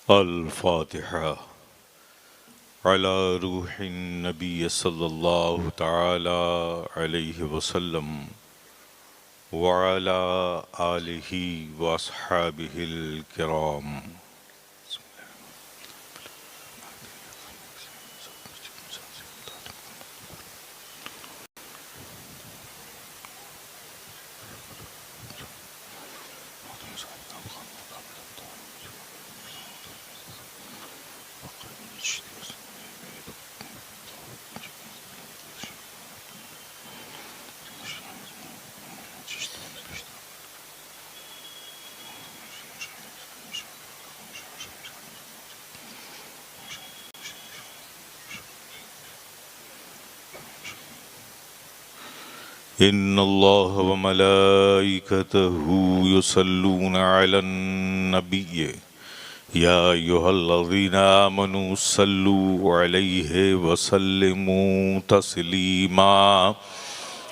الفاتحة على روح النبي صلى الله تعالى عليه وسلم وعلى آله وأصحابه الكرام. إن الله وملائكته يصلون على النبي يا أيها الذين آمنوا صلوا عليه وسلموا تسليما.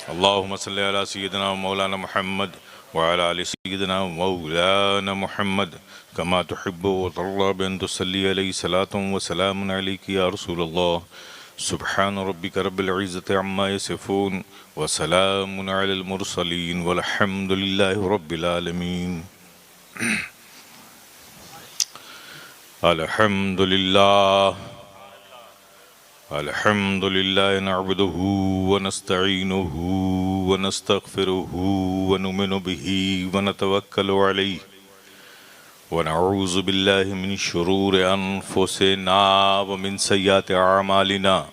اللهم صل على سيدنا ومولانا محمد وعلى آل سيدنا ومولانا محمد كما تحب وترضى بأن تصلي عليه صلاة وسلام عليك يا رسول الله. سبحان ربك رب العزة عما يصفون وسلام على المرسلين والحمد لله رب العالمين. الحمد لله الحمد لله نعبده ونستعينه ونستغفره ونؤمن به ونتوكل عليه ونعوذ بالله من شرور أنفسنا ومن سيئات أعمالنا.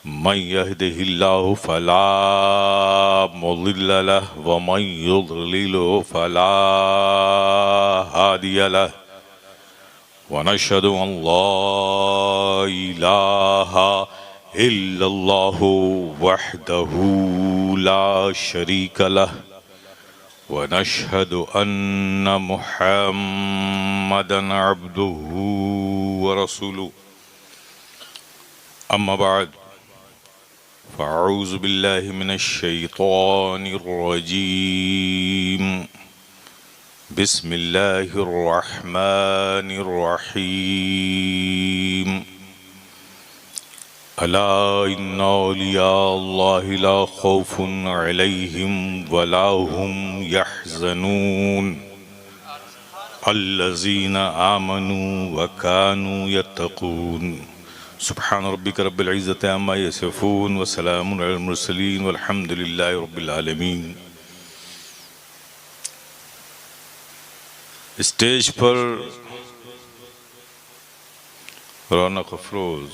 من يهده الله فلا مضل له ومن يضلل فلا هادي له ونشهد أن لا إله إلا الله وحده لا شريك له ونشهد أن محمدا عبده ورسوله. أما بعد فأعوذ بالله من الشيطان الرجيم. بسم الله الرحمن الرحيم. ألا إن أولياء الله لا خوف عليهم ولا هم يحزنون الذين آمنوا وكانوا يتقون. سبحان ربك رب العزة عما يصفون وسلام على المرسلين والحمد لله رب العالمين. اسٹیج پر رونق افروز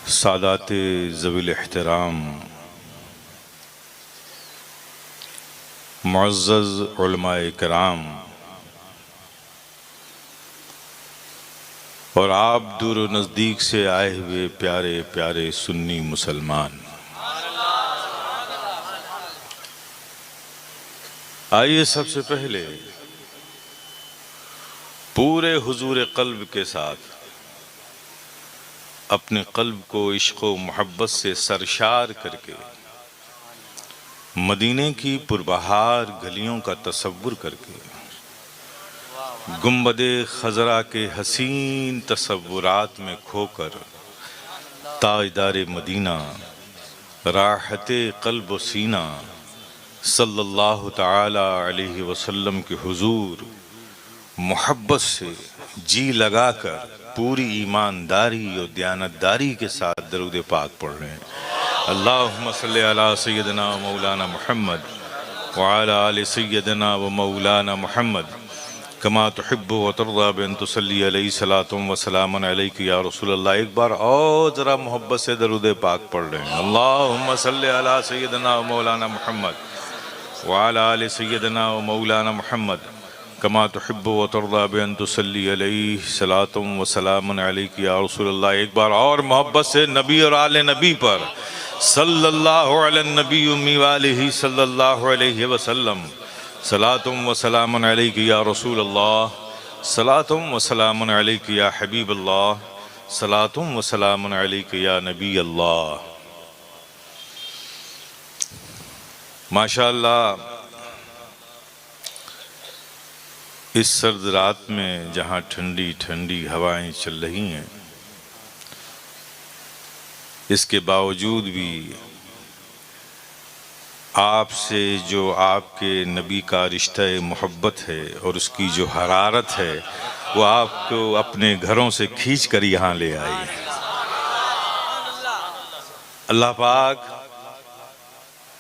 سادات ذوی الاحترام، معزز علماء کرام اور آپ دور و نزدیک سے آئے ہوئے پیارے پیارے سنی مسلمان، آئیے سب سے پہلے پورے حضور قلب کے ساتھ اپنے قلب کو عشق و محبت سے سرشار کر کے مدینے کی پربہار گلیوں کا تصور کر کے گنبد خضرا کے حسین تصورات میں کھو کر تاجدار مدینہ راحت قلب و سینہ صلی اللہ تعالی علیہ وسلم کے حضور محبت سے جی لگا کر پوری ایمانداری اور دیانتداری کے ساتھ درود پاک پڑھ رہے ہیں. اللہم صلی علی سیدنا و مولانا محمد وعلی آل سیدنا و مولانا محمد کما تحب و ترضى بأن تصلی علیہ صلاۃ و سلام علیک یا رسول اللہ. ایک بار اور ذرا محبت سے درود پاک پڑھ رہے ہیں. اللہم صلی علی سیدنا و مولانا محمد وعلى آل سيدنا ومولانا محمد كما تحب وترضى بأن تصلي عليه صلاة وسلام عليك يا رسول اللہ. ایک بار اور محبت سے نبی اور آل نبی پر صلی اللہ علی النبی امی وآلہ صلی اللہ علیہ وسلم صلاة وسلام عليك یا رسول اللہ، صلاة وسلام عليك یا حبیب اللہ، صلاة وسلام عليك یا نبی اللہ. ماشاءاللہ اس سرد رات میں جہاں ٹھنڈی ٹھنڈی ہوائیں چل رہی ہیں، اس کے باوجود بھی آپ سے جو آپ کے نبی کا رشتہ محبت ہے اور اس کی جو حرارت ہے وہ آپ کو اپنے گھروں سے کھینچ کر یہاں لے آئی۔ اللہ پاک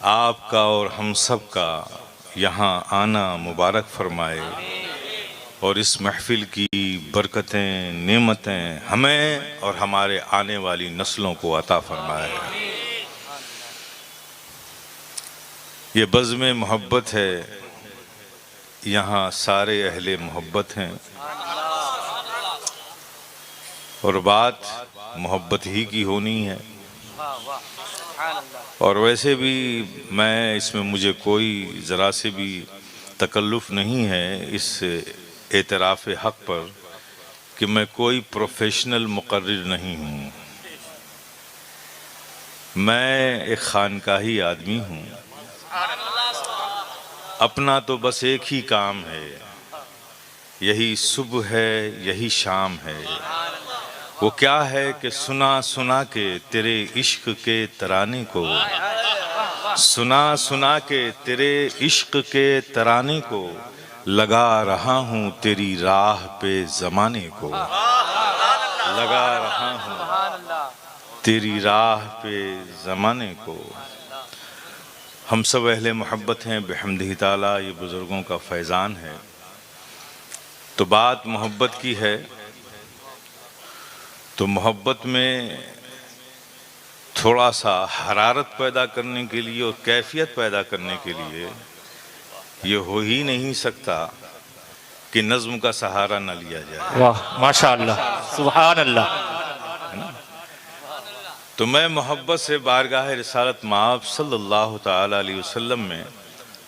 آپ کا اور ہم سب کا یہاں آنا مبارک فرمائے اور اس محفل کی برکتیں نعمتیں ہمیں اور ہمارے آنے والی نسلوں کو عطا فرمائے۔ یہ بزم محبت ہے، یہاں سارے اہل محبت ہیں اور بات محبت ہی کی ہونی ہے۔ اور ویسے بھی میں اس میں مجھے کوئی ذرا سے بھی تکلف نہیں ہے اس اعتراف حق پر کہ میں کوئی پروفیشنل مقرر نہیں ہوں، میں ایک خانقاہی آدمی ہوں۔ اپنا تو بس ایک ہی کام ہے، یہی صبح ہے یہی شام ہے۔ وہ کیا ہے کہ سنا سنا کے تیرے عشق کے ترانے کو، سنا سنا کے تیرے عشق کے ترانے کو، لگا رہا ہوں تیری راہ پہ زمانے کو، لگا رہا ہوں تیری راہ پہ زمانے کو۔ ہم سب اہل محبت ہیں بحمدہ تعالیٰ، یہ بزرگوں کا فیضان ہے۔ تو بات محبت کی ہے، تو محبت میں تھوڑا سا حرارت پیدا کرنے کے لیے اور کیفیت پیدا کرنے کے لیے یہ ہو ہی نہیں سکتا کہ نظم کا سہارا نہ لیا جائے۔ واہ ماشاءاللہ سبحان اللہ۔ تو میں محبت سے بارگاہ رسالت مآب صلی اللہ تعالی علیہ وسلم میں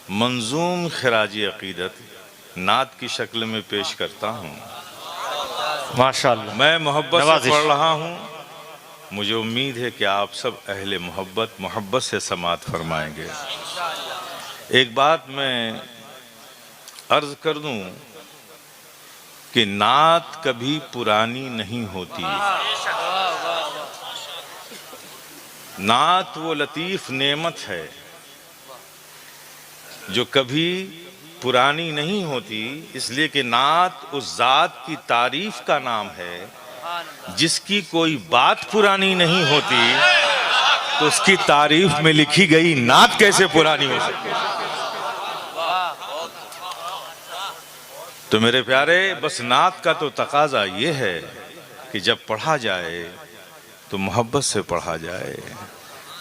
منظوم خراج عقیدت نعت کی شکل میں پیش کرتا ہوں۔ ماشاءاللہ میں محبت سے نوازش۔ پڑھ رہا ہوں، مجھے امید ہے کہ آپ سب اہل محبت سے سماعت فرمائیں گے۔ ایک بات میں عرض کر دوں کہ نعت کبھی پرانی نہیں ہوتی۔ نعت وہ لطیف نعمت ہے جو کبھی پرانی نہیں ہوتی، اس لیے کہ نعت اس ذات کی تعریف کا نام ہے جس کی کوئی بات پرانی نہیں ہوتی، تو اس کی تعریف میں لکھی گئی نعت کیسے پرانی ہو سکتی؟ تو میرے پیارے، بس نعت کا تو تقاضا یہ ہے کہ جب پڑھا جائے تو محبت سے پڑھا جائے،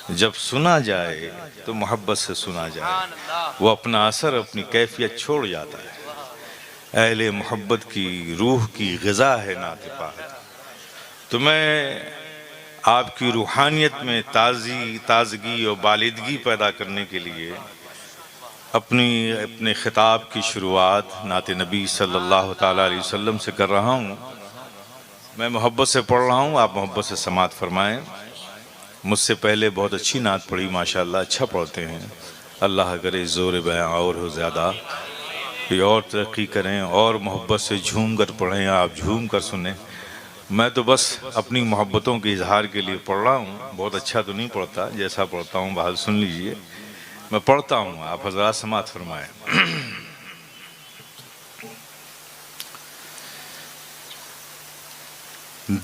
جب سنا جائے تو محبت سے سنا جائے۔ وہ اپنا اثر اپنی کیفیت چھوڑ جاتا ہے۔ اہل محبت کی روح کی غذا ہے نعت پاک۔ تو میں آپ کی روحانیت میں تازگی اور بالدگی پیدا کرنے کے لیے اپنے خطاب کی شروعات نعت نبی صلی اللہ تعالیٰ علیہ وسلم سے کر رہا ہوں۔ میں محبت سے پڑھ رہا ہوں، آپ محبت سے سماعت فرمائیں۔ مجھ سے پہلے بہت اچھی نعت پڑھی، ماشاءاللہ اچھا پڑھتے ہیں۔ اللہ کرے زور بیاں اور ہو زیادہ، کہ اور ترقی کریں اور محبت سے جھوم کر پڑھیں، آپ جھوم کر سنیں۔ میں تو بس اپنی محبتوں کے اظہار کے لیے پڑھ رہا ہوں، بہت اچھا تو نہیں پڑھتا، جیسا پڑھتا ہوں بحال سن لیجئے۔ میں پڑھتا ہوں، آپ حضرات سماعت فرمائیں۔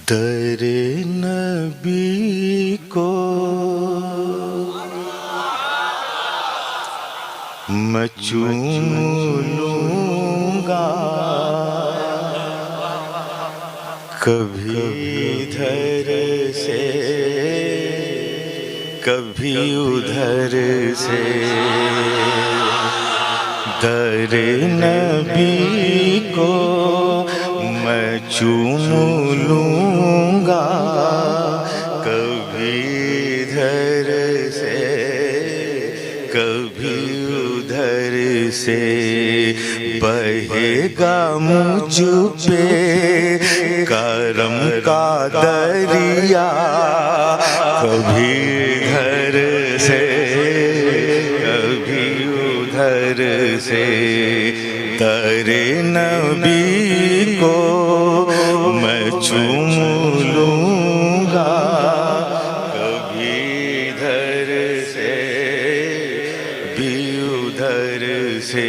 در نبی کو میں چوم لوں گا، کبھی ادھر سے کبھی ادھر سے، در نبی کو میں چوم لوں گا، کبھی ادھر سے کبھی ادھر سے، بہے گا مجھ پہ کرم کا دریا، کبھی ادھر سے کبھی ادھر سے، در نبی کو میں چوم لوں گا، کبھی ادھر سے بھی ادھر سے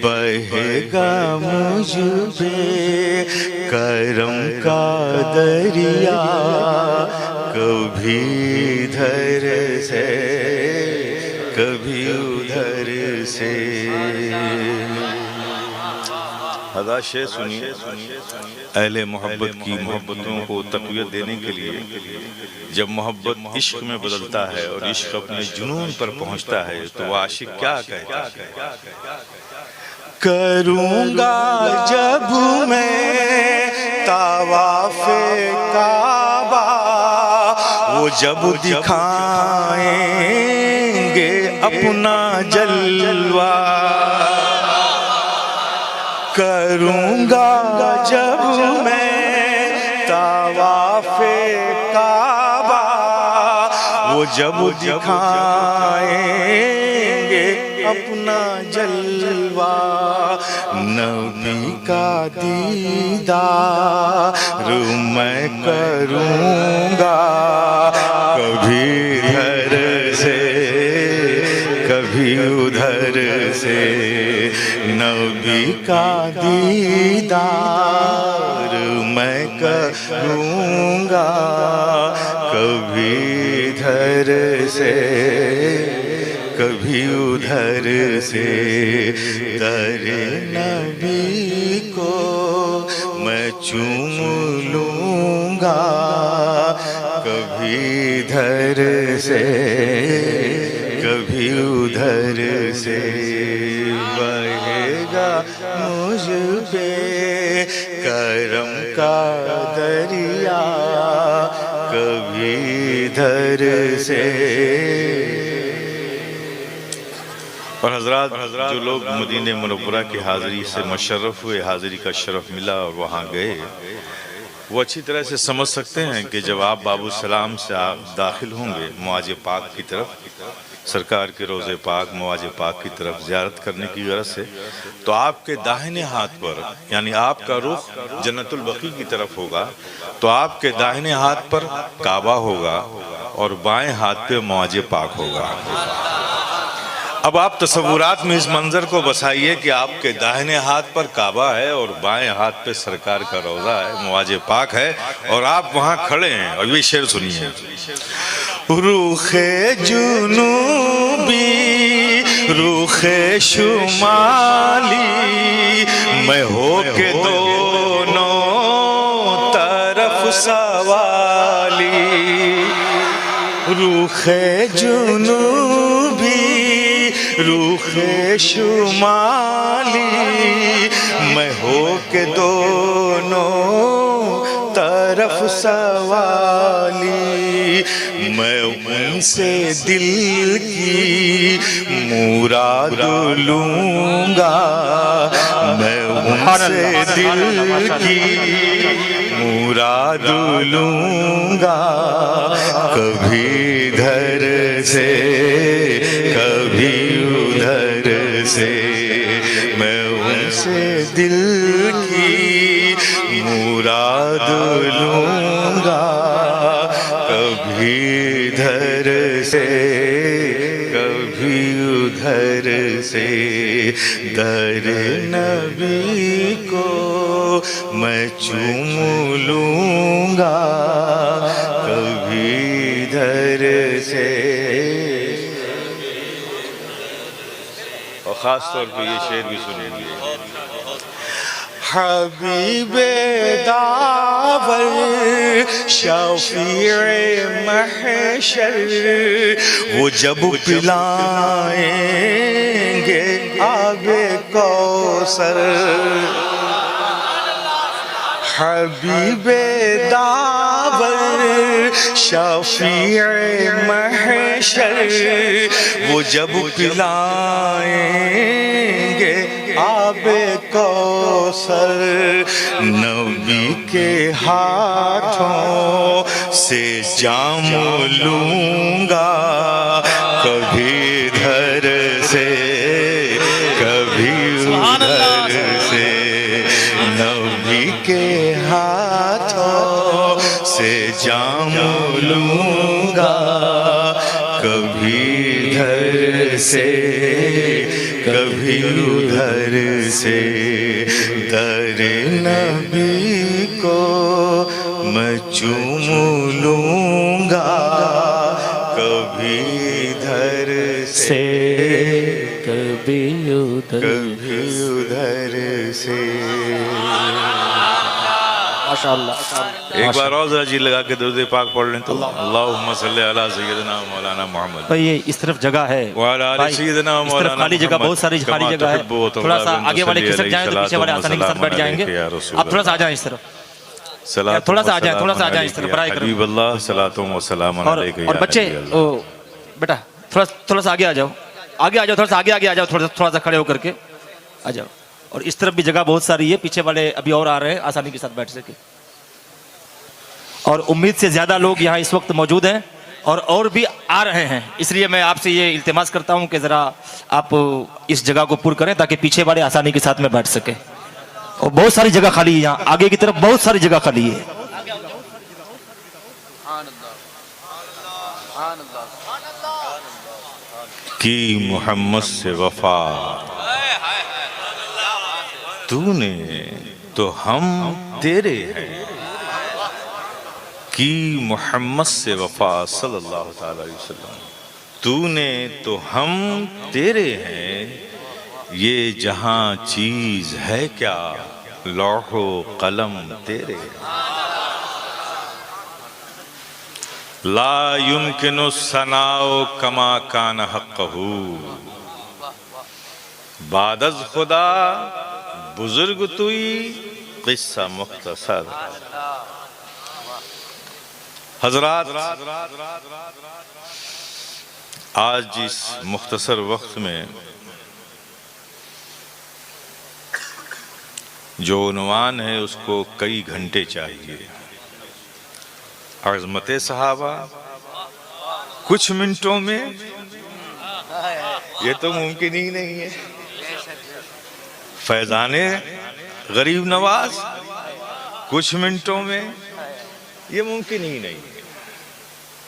بہے گا مجھ پہ کرم کا دریا، کبھی ادھر سے کبھی ادھر سے۔ حضرات شعر سنیے، اہل محبت کی محبتوں کو تقویت دینے کے لیے جب محبت عشق میں بدلتا ہے اور عشق اپنے جنون پر پہنچتا ہے تو وہ عاشق کیا کہتا ہے؟ کروں گا جب میں طواف کعبہ، وہ جب دکھائیں گے اپنا جلوہ، کروں گا جب میں طواف کعبہ، وہ جب دکھائیں گے اپنا جلوہ، نبی کا دیدار میں کروں گا، کبھی ادھر سے کبھی ادھر سے، نبی کا دیدار میں کروں گا، کبھی ادھر سے کبھی ادھر سے، در نبی کو میں چوم لوں گا، کبھی ادھر سے کبھی ادھر سے بہے گا مجھ پہ کرم کا دریا، کبھی ادھر سے۔ اور حضرات جو لوگ مدینہ منورہ کی حاضری سے مشرف ہوئے، حاضری کا شرف ملا اور وہاں گئے، وہ اچھی طرح سے سمجھ سکتے ہیں کہ جب آپ باب السلام سے آپ داخل ہوں گے مواج پاک کی طرف، سرکار کے روضہ پاک مواج پاک کی طرف زیارت کرنے کی غرض سے، تو آپ کے داہنے ہاتھ پر، یعنی آپ کا رخ جنت البقیع کی طرف ہوگا، تو آپ کے داہنے ہاتھ پر کعبہ ہوگا اور بائیں ہاتھ پہ مواج پاک ہوگا۔ اب آپ تصورات میں اس منظر کو بسائیے کہ آپ کے داہنے ہاتھ پر کعبہ ہے اور بائیں ہاتھ پہ سرکار کا روضہ ہے، مواج پاک ہے، اور آپ وہاں کھڑے ہیں۔ اور یہ شعر سنیے، رخ جنوبی رخ شمالی میں ہو کے دونوں طرف سوالی، رخ جنوبی رخ شمالی میں ہو کے دونوں طرف سوالی، میں ان سے دل کی مراد لوں گا، میں ان سے دل کی مراد لوں گا، کبھی ادھر سے کبھی ادھر سے، میں ان سے دل کی مراد لوں گا، کبھی ادھر سے کبھی ادھر سے، در نبی کو میں چوم لوں گا، کبھی ادھر سے۔ اور خاص طور پہ یہ شعر بھی سنیں گے، حبیب داور شفیع محشر، وہ جب پلائیں گے آب کوثر، حبیب داور شفیع محشر، وہ جب پلائیں گے آب کوثر، نبی کے ہاتھوں سے جام لوں گا، کبھی ادھر سے کبھی ادھر جام لوں گا کبھی ادھر سے کبھی ادھر سے، در نبی کو میں چوم لوں گا کبھی ادھر سے کبھی ادھر سے۔ ماشاءاللہ۔ ایک بار اور ذرا جی لگا کے درود پاک پڑھ لیں تو اللہم صلی علی سیدنا مولانا محمد۔ بھائی یہ اس طرف جگہ ہے، وعلی آل سیدنا اس مولانا طرف خالی جگہ، بہت ساری خالی جگہ ہے، تھوڑا سا آگے والے کھسک جائیں تو پیچھے والے آسانی کے ساتھ بیٹھ جائیں گے۔ آپ تھوڑا سا آ جائیں اس طرف، تھوڑا سا آ جائیں، تھوڑا سا آ جائیں اس طرف، برائے کرم۔ حبیب اللہ صلاۃ و سلام علیک یا اور بچے نبی اللہ۔ بیٹا تھوڑا سا آگے آ جاؤ، آگے آ جاؤ، تھوڑا سا آگے آ جاؤ، تھوڑا سا کھڑے ہو کر کے آ جاؤ۔ اور اس طرف بھی جگہ بہت ساری ہے، پیچھے والے ابھی اور آ رہے ہیں، آسانی کے ساتھ بیٹھ سکے۔ اور امید سے زیادہ لوگ یہاں اس وقت موجود ہیں اور بھی آ رہے ہیں، اس لیے میں آپ سے یہ التماس کرتا ہوں کہ ذرا آپ اس جگہ کو پر کریں تاکہ پیچھے والے آسانی کے ساتھ میں بیٹھ سکے۔ اور بہت ساری جگہ خالی ہے، یہاں آگے کی طرف بہت ساری جگہ خالی ہے۔ کی محمد سے وفا تو نے تو ہم تیرے ہیں، کی محمد سے وفا صلی اللہ تعالی علیہ وسلم، تو نے تو ہم تیرے ہیں، یہ جہاں چیز ہے کیا لوح و قلم تیرے ہیں، لا يمكن الثناء كما كان حقه، بعد از خدا بزرگ توئی قصہ مختصر۔ حضرات آج اس مختصر وقت میں جو عنوان ہے اس کو کئی گھنٹے چاہیے۔ عظمت صحابہ کچھ منٹوں میں یہ تو ممکن ہی نہیں ہے، فیضان غریب نواز کچھ منٹوں میں یہ ممکن ہی نہیں ہے،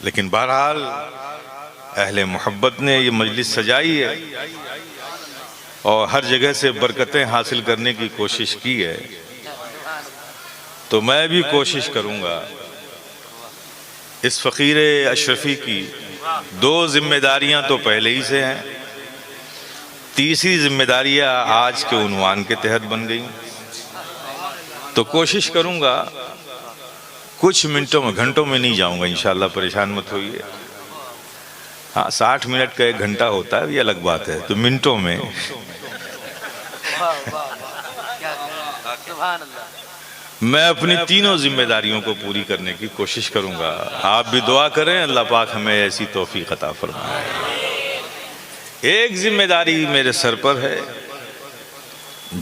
لیکن بہرحال اہل محبت نے یہ مجلس سجائی ہے اور ہر جگہ سے برکتیں حاصل کرنے کی کوشش کی ہے، تو میں بھی کوشش کروں گا۔ اس فقیر اشرفی کی دو ذمہ داریاں تو پہلے ہی سے ہیں، تیسری ذمہ داریاں آج کے عنوان کے تحت بن گئی، تو کوشش کروں گا کچھ منٹوں میں، گھنٹوں میں نہیں جاؤں گا انشاءاللہ، پریشان مت ہوئیے۔ ہاں 60 منٹ کا 1 گھنٹہ ہوتا ہے، یہ الگ بات ہے، تو منٹوں میں میں اپنی تینوں ذمہ داریوں کو پوری کرنے کی کوشش کروں گا۔ آپ بھی دعا کریں اللہ پاک ہمیں ایسی توفیق عطا فرمائے۔ ایک ذمہ داری میرے سر پر ہے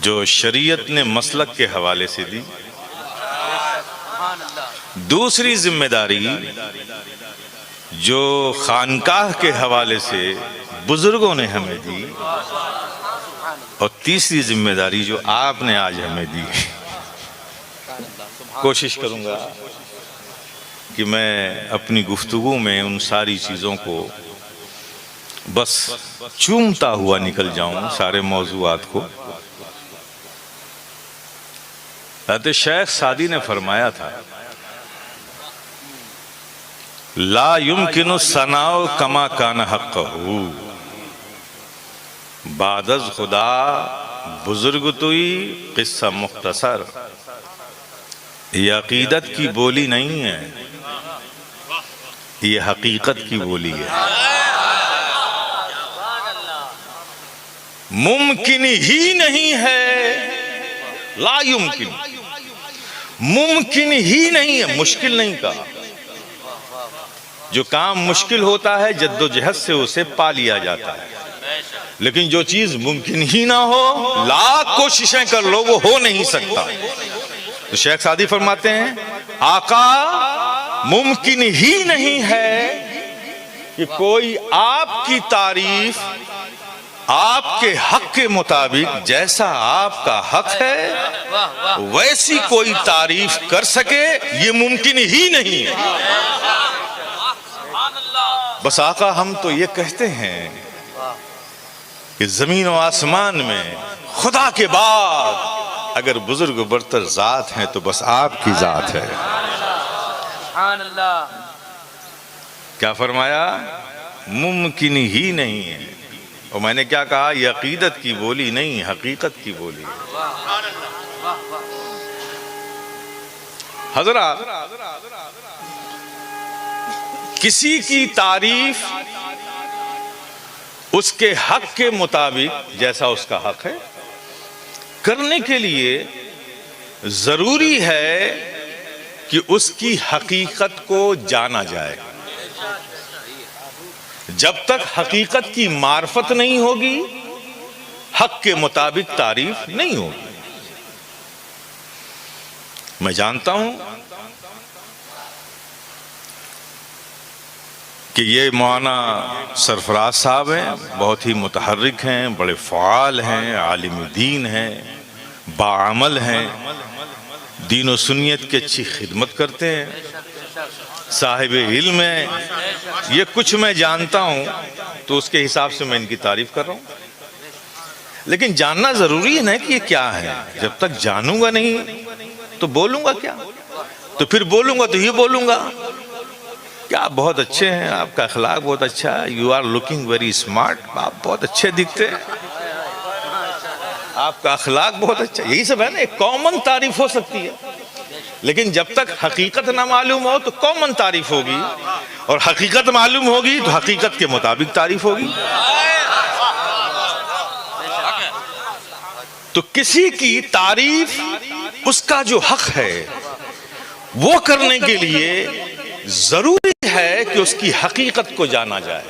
جو شریعت نے مسلک کے حوالے سے دی، دوسری ذمہ داری جو خانقاہ کے حوالے سے بزرگوں نے ہمیں دی، اور تیسری ذمہ داری جو آپ نے آج ہمیں دی۔ کوشش کروں گا کہ میں اپنی گفتگو میں ان ساری چیزوں کو بس چومتا ہوا نکل جاؤں، سارے موضوعات کو۔ حضرت شیخ سعدی نے فرمایا تھا لا يمكن الثناء كما كان حقه، بعد از خدا بزرگ توئی قصہ مختصر۔ یہ عقیدت کی بولی نہیں ہے، یہ حقیقت کی بولی ہے۔ ممکن ہی نہیں ہے، لا یمکن، ممکن ہی نہیں ہے، مشکل نہیں کہا۔ جو کام مشکل ہوتا ہے جد و جہد سے اسے پا لیا جاتا ہے، لیکن جو چیز ممکن ہی نہ ہو لاکھ کوششیں کر لو وہ ہو نہیں سکتا۔ تو شیخ سعدی فرماتے ہیں آقا ممکن ہی نہیں ہے کہ کوئی آپ کی تعریف آپ کے حق کے مطابق جیسا آپ کا حق ہے ویسی کوئی تعریف کر سکے یہ ممکن ہی نہیں ہے۔ بس آقا ہم تو یہ کہتے ہیں کہ زمین و آسمان میں خدا کے بعد اگر بزرگ و برتر ذات ہیں تو بس آپ کی ذات ہے۔ سبحان اللہ۔ کیا فرمایا؟ ممکن ہی نہیں ہے۔ اور میں نے کیا کہا؟ یہ عقیدت کی بولی نہیں، حقیقت کی بولی ہے۔ حضرات، کسی کی تعریف اس کے حق کے مطابق جیسا اس کا حق ہے کرنے کے لیے ضروری ہے کہ اس کی حقیقت کو جانا جائے۔ جب تک حقیقت کی معرفت نہیں ہوگی حق کے مطابق تعریف نہیں ہوگی۔ میں جانتا ہوں کہ یہ مولانا سرفراز صاحب ہیں، بہت ہی متحرک ہیں، بڑے فعال ہیں، عالم دین ہیں، باعمل ہیں، دین و سنیت کی اچھی خدمت کرتے ہیں، صاحب علم ہیں۔ یہ کچھ میں جانتا ہوں تو اس کے حساب سے میں ان کی تعریف کر رہا ہوں، لیکن جاننا ضروری ہے نا کہ یہ کیا ہے۔ جب تک جانوں گا نہیں تو بولوں گا کیا؟ تو پھر بولوں گا تو یہ بولوں گا کہ آپ بہت اچھے ہیں، آپ کا اخلاق بہت اچھا ہے، you are looking very smart, آپ بہت اچھے دکھتے ہیں، آپ کا اخلاق بہت اچھا، یہی سب ہے نا، ایک کامن تعریف ہو سکتی ہے۔ لیکن جب تک حقیقت نہ معلوم ہو تو کامن تعریف ہوگی، اور حقیقت معلوم ہوگی تو حقیقت کے مطابق تعریف ہوگی۔ تو کسی کی تعریف اس کا جو حق ہے وہ کرنے کے لیے ضروری ہے کہ اس کی حقیقت کو جانا جائے۔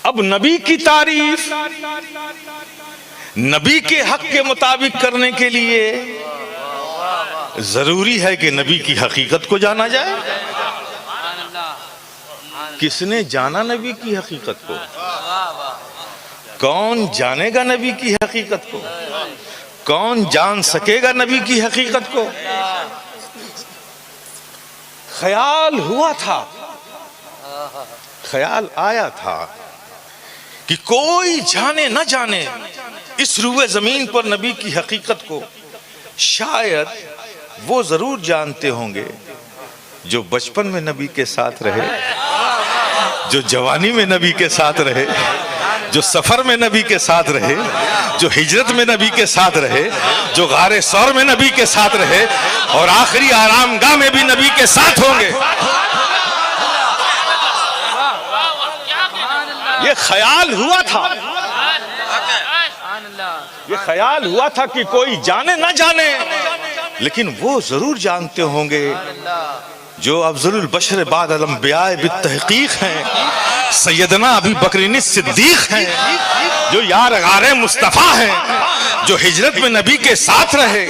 اب نبی کی تعریف نبی کے حق کے مطابق کرنے کے لیے ضروری ہے کہ نبی کی حقیقت کو جانا جائے۔ کس نے جانا نبی کی حقیقت کو؟ کون جانے گا نبی کی حقیقت کو؟ کون جان سکے گا نبی کی حقیقت کو؟ خیال ہوا تھا، خیال آیا تھا کہ کوئی جانے نہ جانے اس روئے زمین پر نبی کی حقیقت کو، شاید وہ ضرور جانتے ہوں گے جو بچپن میں نبی کے ساتھ رہے، جو جوانی میں نبی کے ساتھ رہے، جو سفر میں نبی کے ساتھ رہے، جو ہجرت میں نبی کے ساتھ رہے، جو غار ثور میں نبی کے ساتھ رہے، اور آخری آرام گاہ میں بھی نبی کے ساتھ ہوں گے۔ یہ خیال ہوا تھا، یہ خیال ہوا تھا کہ کوئی جانے نہ جانے، لیکن وہ ضرور جانتے ہوں گے جو افضل البشر بعد الانبیاء بالتحقیق ہیں، سیدنا ابی بکر صدیق ہیں، جو یار غار مصطفیٰ ہیں، جو ہجرت میں نبی کے ساتھ رہے،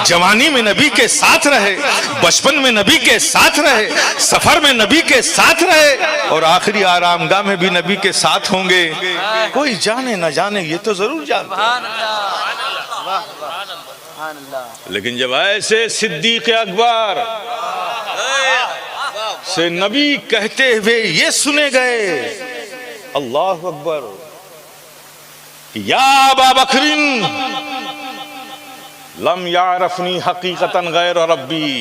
جوانی میں نبی کے ساتھ رہے، بچپن میں نبی کے ساتھ رہے، سفر میں نبی کے ساتھ رہے، اور آخری آرام گاہ میں بھی نبی کے ساتھ ہوں گے۔ کوئی جانے نہ جانے یہ تو ضرور جانتے ہیں۔ لیکن جب ایسے صدیق اکبر سے نبی کہتے ہوئے یہ سنے گئے، اللہ اکبر، یا ابا بکر لم یعرفنی حقیقتا غیر ربی،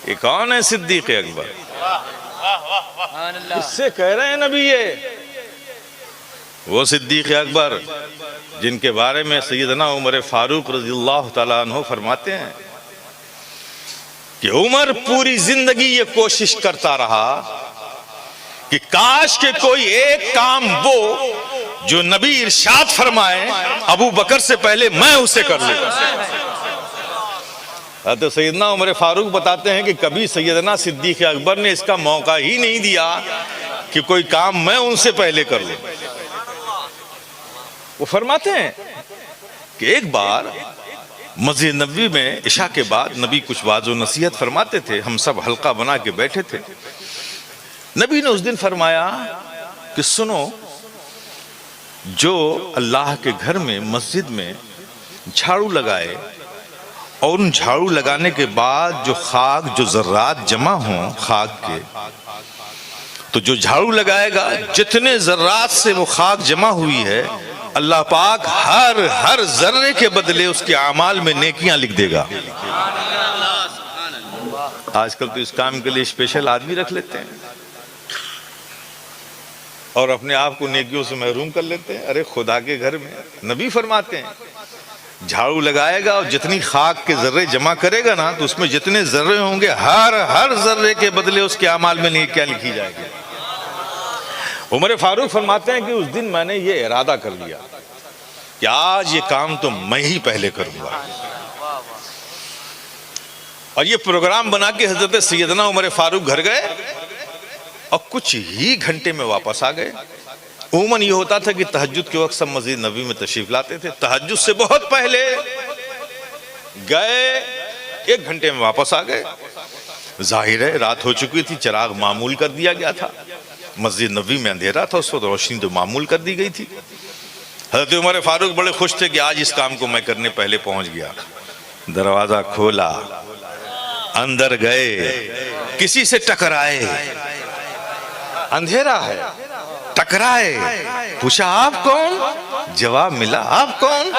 یہ کون ہے صدیق اکبر؟ اس سے کہہ رہے ہیں نبی، یہ وہ صدیق اکبر جن کے بارے میں سیدنا عمر فاروق رضی اللہ تعالیٰ عنہ فرماتے ہیں کہ عمر پوری زندگی یہ کوشش کرتا رہا کہ کاش کہ کوئی ایک کام وہ جو نبی ارشاد فرمائے ابو بکر سے پہلے میں اسے کر لوں۔ تو سیدنا عمر فاروق بتاتے ہیں کہ کبھی سیدنا صدیق اکبر نے اس کا موقع ہی نہیں دیا کہ کوئی کام میں ان سے پہلے کر لوں۔ وہ فرماتے ہیں کہ ایک بار مسجد نبوی میں عشاء کے بعد نبی کچھ واعظ و نصیحت فرماتے تھے، ہم سب حلقہ بنا کے بیٹھے تھے، نبی نے اس دن فرمایا کہ سنو، جو اللہ کے گھر میں مسجد میں جھاڑو لگائے اور ان جھاڑو لگانے کے بعد جو خاک، جو ذرات جمع ہوں خاک کے، تو جو جھاڑو لگائے گا جتنے ذرات سے وہ خاک جمع ہوئی ہے، اللہ پاک ہر ذرے کے بدلے اس کے اعمال میں نیکیاں لکھ دے گا۔ آج کل تو اس کام کے لیے اسپیشل آدمی رکھ لیتے ہیں اور اپنے آپ کو نیکیوں سے محروم کر لیتے ہیں۔ ارے خدا کے گھر میں نبی فرماتے ہیں جھاڑو لگائے گا اور جتنی خاک کے ذرے جمع کرے گا نا، تو اس میں جتنے ذرے ہوں گے ہر ذرے کے بدلے اس کے اعمال میں نیکیاں لکھی جائے گی۔ عمر فاروق فرماتے ہیں کہ اس دن میں نے یہ ارادہ کر لیا کہ آج یہ کام تو میں ہی پہلے کروں گا، اور یہ پروگرام بنا کے حضرت سیدنا عمر فاروق گھر گئے اور کچھ ہی گھنٹے میں واپس آ گئے۔ عموماً یہ ہوتا تھا کہ تہجد کے وقت سب مسجد نبوی میں تشریف لاتے تھے، تہجد سے بہت پہلے گئے، 1 گھنٹے میں واپس آ گئے۔ ظاہر ہے رات ہو چکی تھی، چراغ معمول کر دیا گیا تھا، مسجد نبوی میں اندھیرا تھا، اس وقت روشنی تو معمول کر دی گئی تھی۔ حضرت عمر فاروق بڑے خوش تھے کہ آج اس کام کو میں کرنے پہلے پہنچ گیا۔ دروازہ کھولا، اندر گئے، کسی سے ٹکرائے، اندھیرا ہے، ٹکرائے، پوچھا آپ کون؟ جواب ملا آپ کون؟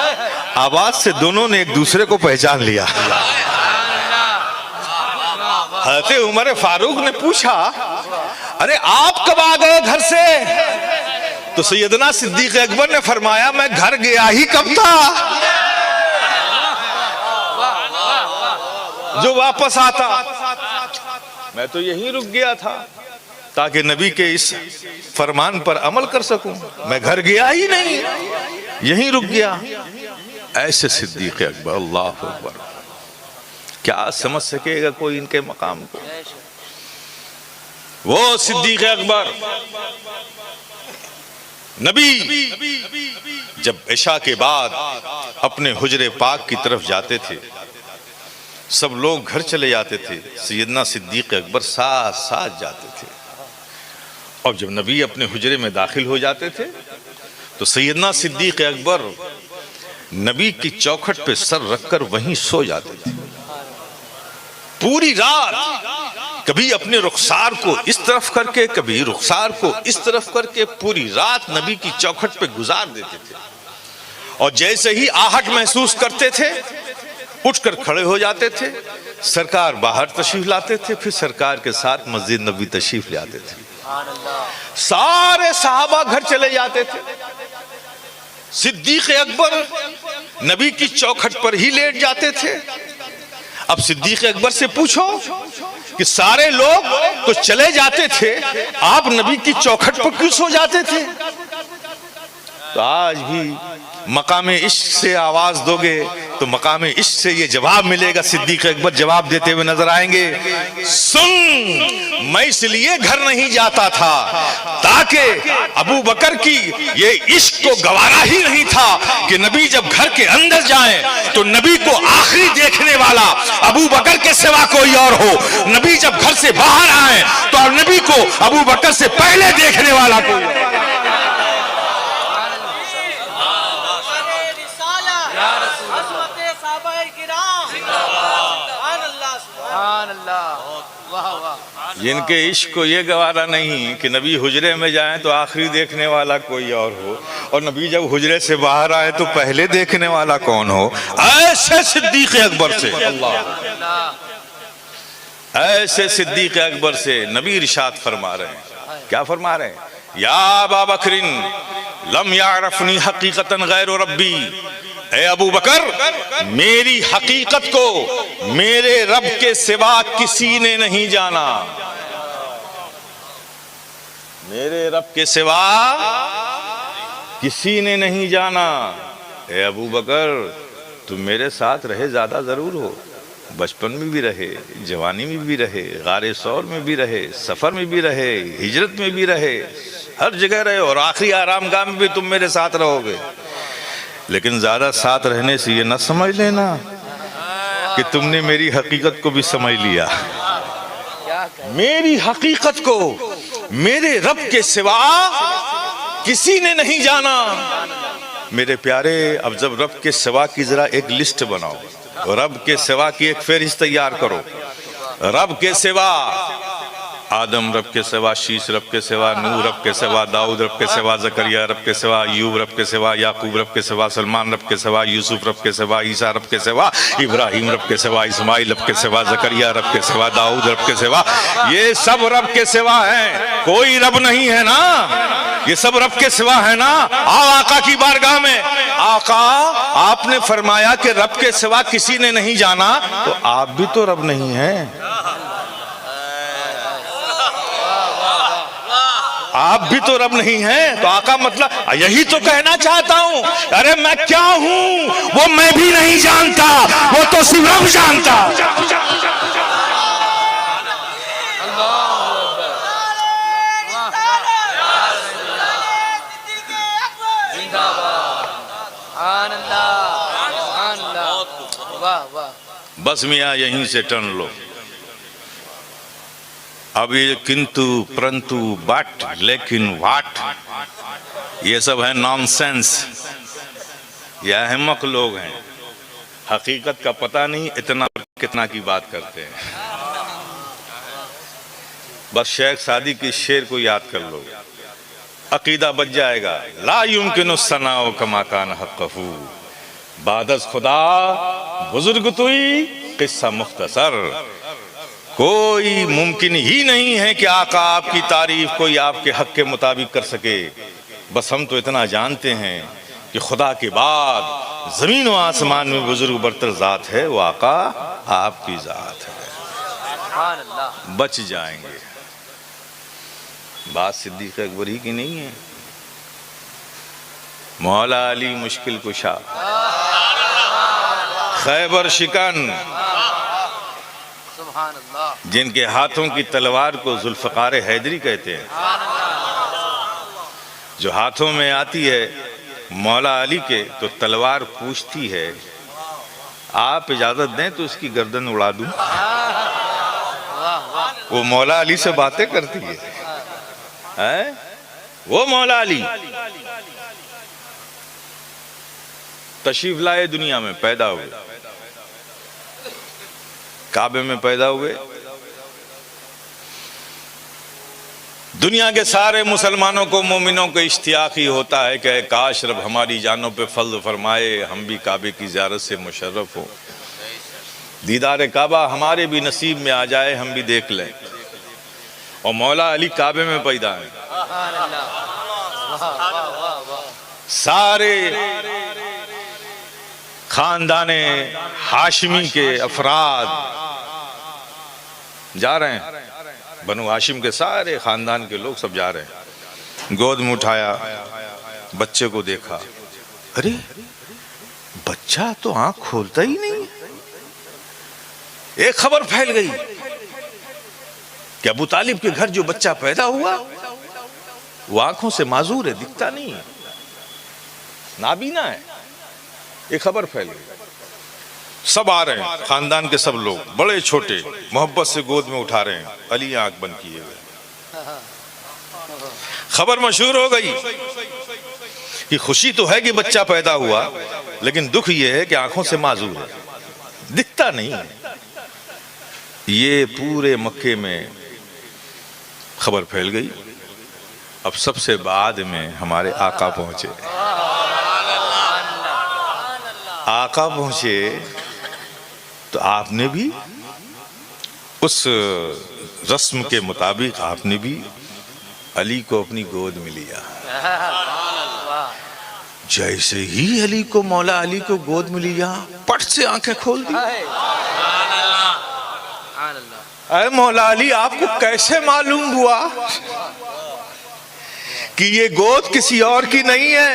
آواز سے دونوں نے ایک دوسرے کو پہچان لیا۔ حضرت عمر فاروق نے پوچھا ارے آپ کب آ گئے گھر سے؟ تو سیدنا صدیق اکبر نے فرمایا میں گھر گیا ہی کب تھا جو واپس آتا، میں تو یہیں رک گیا تھا تاکہ نبی کے اس فرمان پر عمل کر سکوں، میں گھر گیا ہی نہیں، یہیں رک گیا۔ ایسے صدیق اکبر، اللہ اکبر، کیا سمجھ سکے گا کوئی ان کے مقام کو؟ وہ صدیق اکبر نبی جب عشاء کے بعد اپنے حجرے پاک کی طرف جاتے تھے، سب لوگ گھر چلے جاتے تھے، سیدنا صدیق اکبر ساتھ ساتھ جاتے تھے، اور جب نبی اپنے حجرے میں داخل ہو جاتے تھے تو سیدنا صدیق اکبر نبی کی چوکھٹ پہ سر رکھ کر وہیں سو جاتے تھے۔ پوری رات کبھی اپنے رخسار کو اس طرف کر کے، کبھی رخسار کو اس طرف کر کے پوری رات نبی کی چوکھٹ پہ گزار دیتے تھے، اور جیسے ہی آہٹ محسوس کرتے تھے اٹھ کر کھڑے ہو جاتے تھے، سرکار باہر تشریف لاتے تھے، پھر سرکار کے ساتھ مسجد نبوی تشریف لے آتے تھے۔ سارے صحابہ گھر چلے جاتے تھے، صدیق اکبر نبی کی چوکھٹ پر ہی لیٹ جاتے تھے۔ اب صدیق اکبر سے پوچھو کہ سارے لوگ تو چلے جاتے تھے، آپ نبی کی چوکھٹ پر کیوں سو جاتے تھے؟ تو آج بھی مقام عشق سے آواز دو گے تو مقام عشق سے یہ جواب ملے گا۔ صدیق اکبر جواب دیتے ہوئے نظر آئیں گے، سن میں اس لیے گھر نہیں جاتا تھا تاکہ ابو بکر کی یہ عشق کو گوارا ہی نہیں تھا کہ نبی جب گھر کے اندر جائیں تو نبی کو آخری دیکھنے والا ابو بکر کے سوا کوئی اور ہو، نبی جب گھر سے باہر آئیں تو نبی کو ابو بکر سے پہلے دیکھنے والا کوئی اور۔ جن کے عشق کو یہ گوارا نہیں کہ نبی حجرے میں جائیں تو آخری دیکھنے والا کوئی اور ہو، اور نبی جب حجرے سے باہر آئے تو پہلے دیکھنے والا کون ہو، ایسے صدیق اکبر سے، ایسے صدیق اکبر سے نبی ارشاد فرما رہے ہیں۔ کیا فرما رہے ہیں؟ یا ابا بکر لم یعرفنی حقیقتا غیر ربی، اے ابو بکر میری حقیقت کو میرے رب کے سوا کسی نے نہیں جانا، میرے رب کے سوا کسی نے نہیں جانا۔ اے ابو بکر تم میرے ساتھ رہے زیادہ ضرور ہو، بچپن میں بھی رہے، جوانی میں بھی رہے، غار ثور میں بھی رہے، سفر میں بھی رہے، ہجرت میں بھی رہے، ہر جگہ رہے، اور آخری آرام گاہ میں بھی تم میرے ساتھ رہو گے، لیکن زیادہ ساتھ رہنے سے یہ نہ سمجھ لینا کہ تم نے میری حقیقت کو بھی سمجھ لیا۔ میری حقیقت کو میرے رب کے سوا کسی نے نہیں جانا۔ میرے پیارے، اب جب رب کے سوا کی ذرا ایک لسٹ بناؤ، رب کے سوا کی ایک فہرست تیار کرو۔ رب کے سوا آدم، رب کے سوا شیش، رب کے سوا نوح، رب کے سوا داؤد، رب کے سوا زکریا، رب کے سوا ایوب، رب کے سوا یعقوب، رب کے سوا سلمان، رب کے سوا یوسف، رب کے سوا عیسیٰ، رب کے سوا ابراہیم، رب کے سوا اسماعیل، رب کے سوا زکریا، رب کے سوا داؤد، رب کے سوا، یہ سب رب کے سوا ہیں، کوئی رب نہیں ہے نا، یہ سب رب کے سوا ہے نا۔ آؤ آقا کی بارگاہ میں، آقا آپ نے فرمایا کہ رب کے سوا کسی نے نہیں جانا، تو آپ بھی تو رب نہیں ہیں، آپ بھی تو رب نہیں ہیں۔ تو آقا مطلب یہی تو کہنا چاہتا ہوں، ارے میں کیا ہوں وہ میں بھی نہیں جانتا، وہ تو صرف رب جانتا۔ بس میاں یہیں سے ٹرن لو، اب یہ کنتو پرنتو بٹ لیکن واٹ، یہ سب ہے نان سینس، یہ احمق لوگ ہیں، حقیقت کا پتہ نہیں، اتنا کتنا کی بات کرتے ہیں۔ بس شیخ سعدی کی شعر کو یاد کر لو، عقیدہ بچ جائے گا۔ لا یمکن الثناء کما کان حقہ، بعد از خدا بزرگ توئی قصہ مختصر، کوئی ممکن ہی نہیں ہے کہ آقا آپ کی تعریف کوئی آپ کے حق کے مطابق کر سکے۔ بس ہم تو اتنا جانتے ہیں کہ خدا کے بعد زمین و آسمان میں بزرگ برتر ذات ہے، وہ آقا آپ کی ذات ہے، بچ جائیں گے۔ بات صدیق اکبر ہی کی نہیں ہے، مولا علی مشکل کشا، خیبر شکن، جن کے ہاتھوں کی تلوار کو ذوالفقار حیدری کہتے ہیں، جو ہاتھوں میں آتی ہے مولا علی کے تو تلوار پوچھتی ہے آپ اجازت دیں تو اس کی گردن اڑا دوں۔ وہ مولا علی سے باتیں کرتی ہے، وہ مولا علی تشریف لائے، دنیا میں پیدا ہوئے، کعبے میں پیدا ہوئے، دنیا کے سارے مسلمانوں کو، مومنوں کو اشتیاق ہی ہوتا ہے کہ اے کاش رب ہماری جانوں پہ فضل فرمائے، ہم بھی کعبے کی زیارت سے مشرف ہوں، دیدار کعبہ ہمارے بھی نصیب میں آ جائے، ہم بھی دیکھ لیں۔ اور مولا علی کعبے میں پیدا ہیں، سارے خاندان ہاشمی کے افراد جا رہے ہیں، بنو ہاشم کے سارے خاندان کے لوگ سب جا رہے ہیں۔ گود میں اٹھایا، بچے کو دیکھا، ارے بچہ تو آنکھ کھولتا ہی نہیں۔ ایک خبر پھیل گئی کہ ابو طالب کے گھر جو بچہ پیدا ہوا وہ آنکھوں سے معذور ہے، دکھتا نہیں ہے، نابینا ہے۔ ایک خبر پھیل گئی، سب آ رہے ہیں، خاندان کے سب لوگ، بڑے چھوٹے، محبت سے گود میں اٹھا رہے ہیں، علی آنکھ بند کیے ہوئے۔ خبر مشہور ہو گئی کہ خوشی تو ہے کہ بچہ پیدا ہوا، لیکن دکھ یہ ہے کہ آنکھوں سے معذور ہے، دکھتا نہیں ہے۔ یہ پورے مکے میں خبر پھیل گئی۔ اب سب سے بعد میں ہمارے آقا پہنچے، آقا پہنچے تو آپ نے بھی اس رسم کے مطابق آپ نے بھی علی کو اپنی گود میں لیا۔ جیسے ہی علی کو، مولا علی کو گود میں لیا، پٹ سے آنکھیں کھول دی۔ اے مولا علی، آپ کو کیسے معلوم ہوا کہ یہ گود کسی اور کی نہیں ہے؟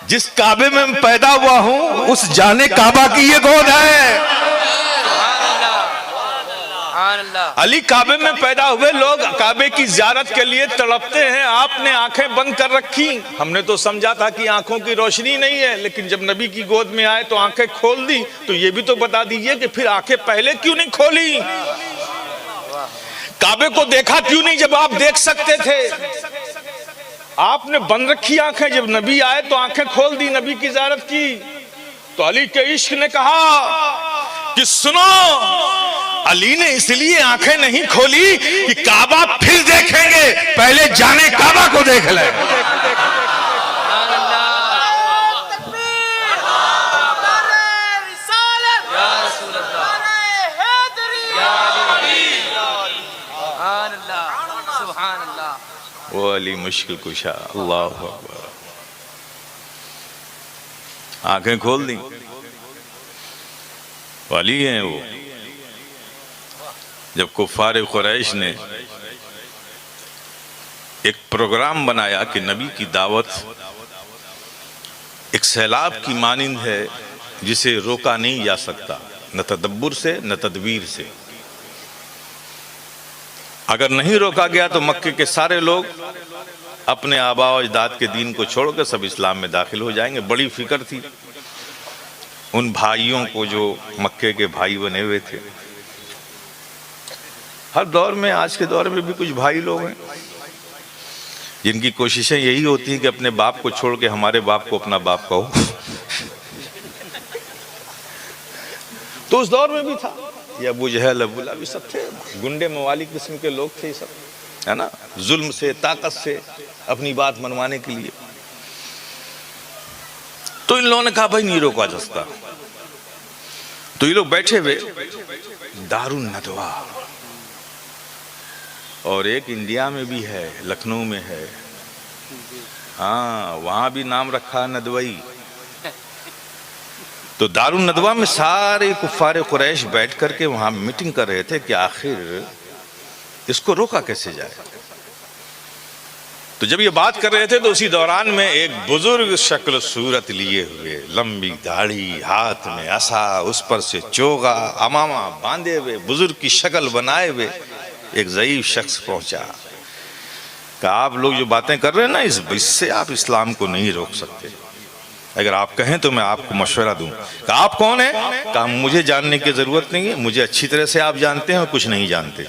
جس کعبے میں پیدا ہوا ہوں اس جانے کعبہ کی یہ گود ہے۔ علی کعبے میں پیدا ہوئے، لوگ کعبے کی زیارت کے لیے تڑپتے ہیں، آپ نے آنکھیں بند کر رکھی۔ ہم نے تو سمجھا تھا کہ آنکھوں کی روشنی نہیں ہے، لیکن جب نبی کی گود میں آئے تو آنکھیں کھول دی۔ تو یہ بھی تو بتا دیجئے کہ پھر آنکھیں پہلے کیوں نہیں کھولی؟ کعبے کو دیکھا کیوں نہیں جب آپ دیکھ سکتے تھے؟ آپ نے بند رکھی آنکھیں، جب نبی آئے تو آنکھیں کھول دی، نبی کی زیارت کی۔ تو علی کے عشق نے کہا کہ سنو، علی نے اس لیے آنکھیں نہیں کھولی کہ کعبہ پھر دیکھیں گے، پہلے جانے کعبہ کو دیکھ لیں۔ وہ علی مشکل کشا، اللہ اکبر، آنکھیں کھول دیں، علی ہیں وہ۔ جب کفار قریش نے ایک پروگرام بنایا کہ نبی کی دعوت ایک سیلاب کی مانند ہے جسے روکا نہیں جا سکتا، نہ تدبر سے نہ تدبیر سے، اگر نہیں روکا گیا تو مکے کے سارے لوگ اپنے آباء و اجداد کے دین کو چھوڑ کر سب اسلام میں داخل ہو جائیں گے۔ بڑی فکر تھی ان بھائیوں کو جو مکے کے بھائی بنے ہوئے تھے۔ ہر دور میں، آج کے دور میں بھی کچھ بھائی لوگ ہیں جن کی کوششیں یہی ہوتی ہیں کہ اپنے باپ کو چھوڑ کے ہمارے باپ کو اپنا باپ کہو۔ تو اس دور میں بھی تھا، یہ ابو جہل، ابو لہب، بھی سب تھے، گنڈے موالی قسم کے لوگ تھے، یہ سب ہے نا، ظلم سے، طاقت سے اپنی بات منوانے کے لیے۔ تو ان لوگوں نے کہا بھائی نہیں روکا جا سکتا۔ تو یہ لوگ بیٹھے ہوئے دار الندوہ، اور ایک انڈیا میں بھی ہے، لکھنؤ میں ہے، ہاں وہاں بھی نام رکھا ندوئی۔ تو دار الندوہ میں سارے کفار قریش بیٹھ کر کے وہاں میٹنگ کر رہے تھے کہ آخر اس کو روکا کیسے جائے۔ تو جب یہ بات کر رہے تھے تو اسی دوران میں ایک بزرگ شکل صورت لیے ہوئے، لمبی داڑھی، ہاتھ میں عصا، اس پر سے چوغا، عمامہ باندھے ہوئے، بزرگ کی شکل بنائے ہوئے ایک ضعیف شخص پہنچا کہ آپ لوگ جو باتیں کر رہے ہیں نا، اس سے آپ اسلام کو نہیں روک سکتے، اگر آپ کہیں تو میں آپ کو مشورہ دوں۔ کہ آپ کون ہیں؟ کہ مجھے جاننے کی ضرورت نہیں ہے، مجھے اچھی طرح سے آپ جانتے ہیں اور کچھ نہیں جانتے،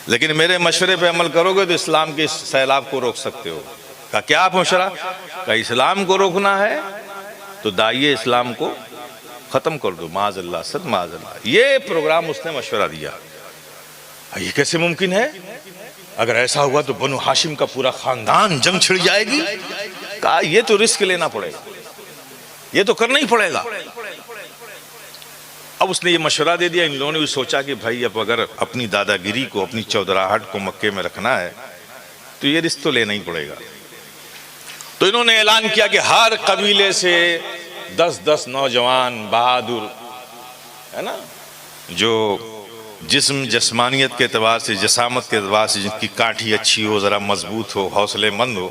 لیکن میرے مشورے پہ عمل کرو گے تو اسلام کے اس سیلاب کو روک سکتے ہو۔ کہ کیا آپ مشورہ؟ کہ اسلام کو روکنا ہے تو داعیے اسلام کو ختم کر دو، معاذ اللہ، صد معاذ اللہ۔ یہ پروگرام اس نے مشورہ دیا۔ یہ کیسے ممکن ہے؟ اگر ایسا ہوا تو بنو ہاشم کا پورا خاندان جنگ چھڑ جائے گی۔ کہا یہ تو رسک لینا پڑے گا، یہ تو کرنا ہی پڑے گا۔ اب اس نے یہ مشورہ دے دیا، ان لوگوں نے بھی سوچا کہ بھائی اب اگر اپنی دادا گیری کو، اپنی چودراہٹ کو مکے میں رکھنا ہے تو یہ رسک تو لینا ہی پڑے گا۔ تو انہوں نے اعلان کیا کہ ہر قبیلے سے 10 نوجوان بہادر، ہے نا، جو جسم، جسمانیت کے اعتبار سے، جسامت کے اعتبار سے جن کی کانٹھی اچھی ہو، ذرا مضبوط ہو، حوصلے مند ہو،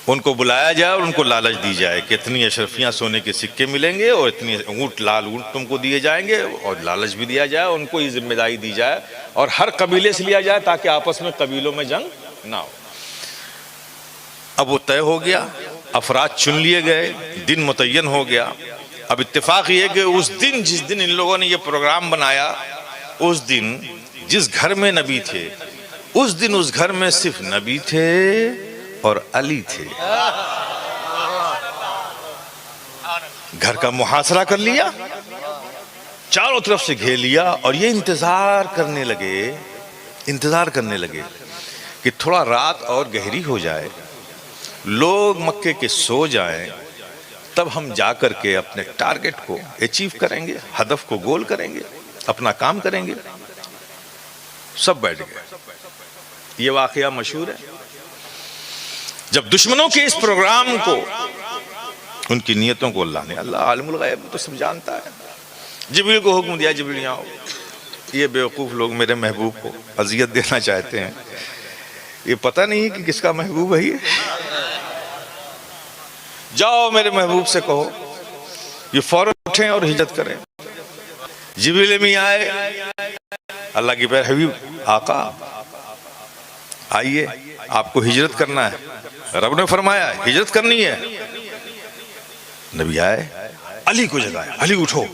ان کو بلایا جائے اور ان کو لالچ دی جائے کہ اتنی اشرفیاں سونے کے سکے ملیں گے اور اتنی اونٹ، لال اونٹ تم کو دیے جائیں گے، اور لالچ بھی دیا جائے، ان کو یہ ذمہ داری دی جائے اور ہر قبیلے سے لیا جائے تاکہ آپس میں قبیلوں میں جنگ نہ ہو۔ اب وہ طے ہو گیا، افراد چن لیے گئے، دن متعین ہو گیا۔ اب اتفاق یہ کہ اس دن، جس دن ان لوگوں نے یہ پروگرام بنایا، اس دن جس گھر میں نبی تھے، اس دن اس گھر میں صرف نبی تھے اور علی تھے۔ گھر کا محاصرہ کر لیا، چاروں طرف سے گھیر لیا، اور یہ انتظار کرنے لگے کہ تھوڑا رات اور گہری ہو جائے، لوگ مکے کے سو جائیں، تب ہم جا کر کے اپنے ٹارگٹ کو اچیو کریں گے، ہدف کو گول کریں گے، اپنا کام کریں گے۔ سب بیٹھ گئے۔ یہ واقعہ مشہور ہے، جب دشمنوں کے اس پروگرام کو، ان کی نیتوں کو اللہ عالم الغیب تو سب جانتا ہے، جبریل کو حکم دیا، جبریل یہاں ہو۔ یہ بیوقوف لوگ میرے محبوب کو اذیت دینا چاہتے ہیں، یہ پتہ نہیں کہ کس کا محبوب ہے یہ۔ جاؤ میرے محبوب سے کہو یہ فوراً اٹھیں اور ہجرت کریں۔ جبریل میں آئے، اللہ کی پیارے حبیب آقا آئیے، آپ کو ہجرت کرنا ہے، رب نے فرمایا ہجرت کرنی ہے۔ نبی آئے، علی کو جگائے، علی اٹھو،